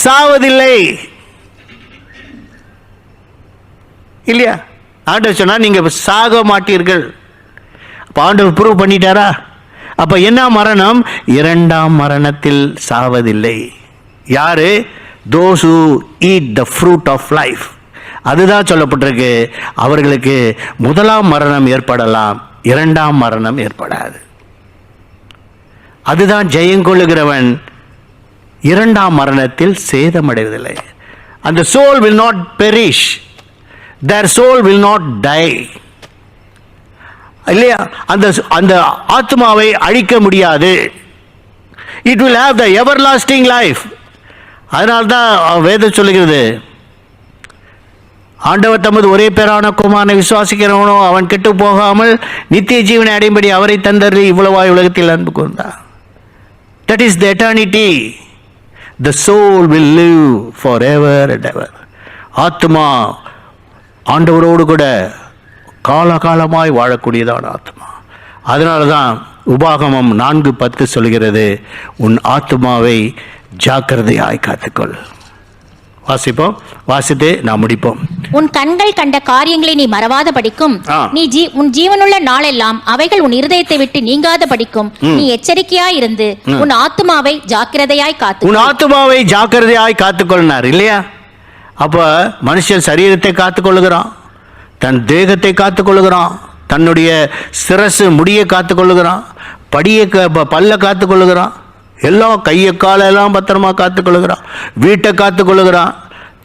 A: சாவதில்லை, இல்லையா? ஆண்டவர் சொன்னா நீங்க சாக மாட்டீர்கள். ஆண்டவர் ப்ரூவ் பண்ணிட்டாரா? அப்ப என்ன மரணம்? இரண்டாம் மரணத்தில் சாவதில்லை. யாரு? those who eat the fruit of life. அதுதான் சொல்லப்பட்டிருக்கு. அவர்களுக்கு முதலாம் மரணம் ஏற்படலாம், இரண்டாம் மரணம் ஏற்படாது. அதுதான் ஜெயங்கொள்ளுகிறவன் இரண்டாம் மரணத்தில் சேதமடைவதில்லை. அந்த soul will not perish, their soul will not die. இல்லையா? அந்த ஆத்மாவை அழிக்க முடியாது. It will have the everlasting life. அதனால்தான் வேதம் சொல்லுகிறது, ஆண்டவர் தமது ஒரே பேரான குமாரனை விசுவாசிக்கிறவனோ அவன் கெட்டு போகாமல் நித்திய ஜீவனை அடையும்படி அவரை தந்தருளி இவ்வளவாய் உலகத்தில் அன்பு கூர்ந்தார். That is the eternity. The soul will live forever and ever. ஆத்மா ஆண்டவரோடு கூட காலகாலமாய் வாழக்கூடியதான ஆத்மா. அதனால தான் உபாகமம் 4:10 சொல்கிறது, உன் ஆத்மாவை ஜாக்கிரதையாய் காத்துக்கொள். வாசிப்போம், வாசித்து நாம் முடிப்போம்.
C: உன் கண்கள் கண்ட காரியங்களை நீ மறவாத படிக்கும், நீ உன் ஜீவனுள்ள நாளெல்லாம் அவைகள் உன் இருதயத்தை விட்டு நீங்காத படிக்கும். நீ எச்சரிக்கையாய் இருந்து உன் ஆத்மாவை ஜாக்கிரதையாய் காத்து.
A: உன் ஆத்மாவை ஜாக்கிரதையாய் காத்துக்கொள்னார், இல்லையா? அப்ப மனுஷன் சரீரத்தை காத்துக்கொள்ளுகிறான், தன் தேகத்தை காத்துக்கொள்ளுகிறான், தன்னுடைய சிரசு முடியை காத்துக்கொள்ளுகிறான், பல்ல காத்துக்கொள்ளுகிறான், எல்லாம் கையை காலெல்லாம் பத்திரமா காத்துக்கொள்ளுகிறான், வீட்டை காத்துக்கொள்ளுகிறான்,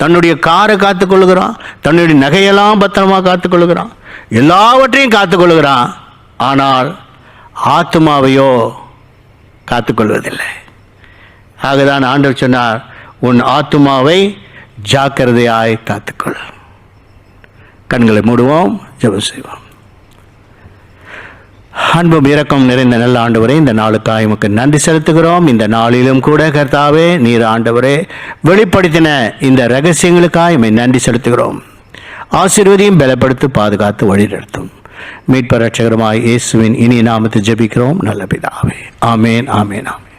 A: தன்னுடைய காரை காத்துக்கொள்ளுகிறான், தன்னுடைய நகையெல்லாம் பத்திரமா காத்துக்கொள்ளுகிறான், எல்லாவற்றையும் காத்துக்கொள்ளுகிறான். ஆனால் ஆத்மாவையோ காத்துக்கொள்வதில்லை. ஆகதான் ஆண்டவர் சொன்னார், உன் ஆத்மாவை ஜாக்கிரதையாய் காத்துக்கொள். கண்களை மூடுவோம், ஜெபம் செய்வோம். அன்பும் இரக்கம் நிறைந்த நல்ல ஆண்டவரே, இந்த நாளுக்காக உமக்கு நன்றி செலுத்துகிறோம். இந்த நாளிலும் கூட கர்த்தாவே, நீர் ஆண்டவரே வெளிப்படுத்தின இந்த ரகசியங்களுக்காக உம்மை நன்றி செலுத்துகிறோம். ஆசீர்வதியும் பலப்படுத்தி பாதுகாத்து வழிநடத்தும். மீட்பர் ரட்சகருமாய் இயேசுவின் இனிய நாமத்தை ஜெபிக்கிறோம் நல்ல பிதாவே. ஆமேன், ஆமேன், ஆமேன்.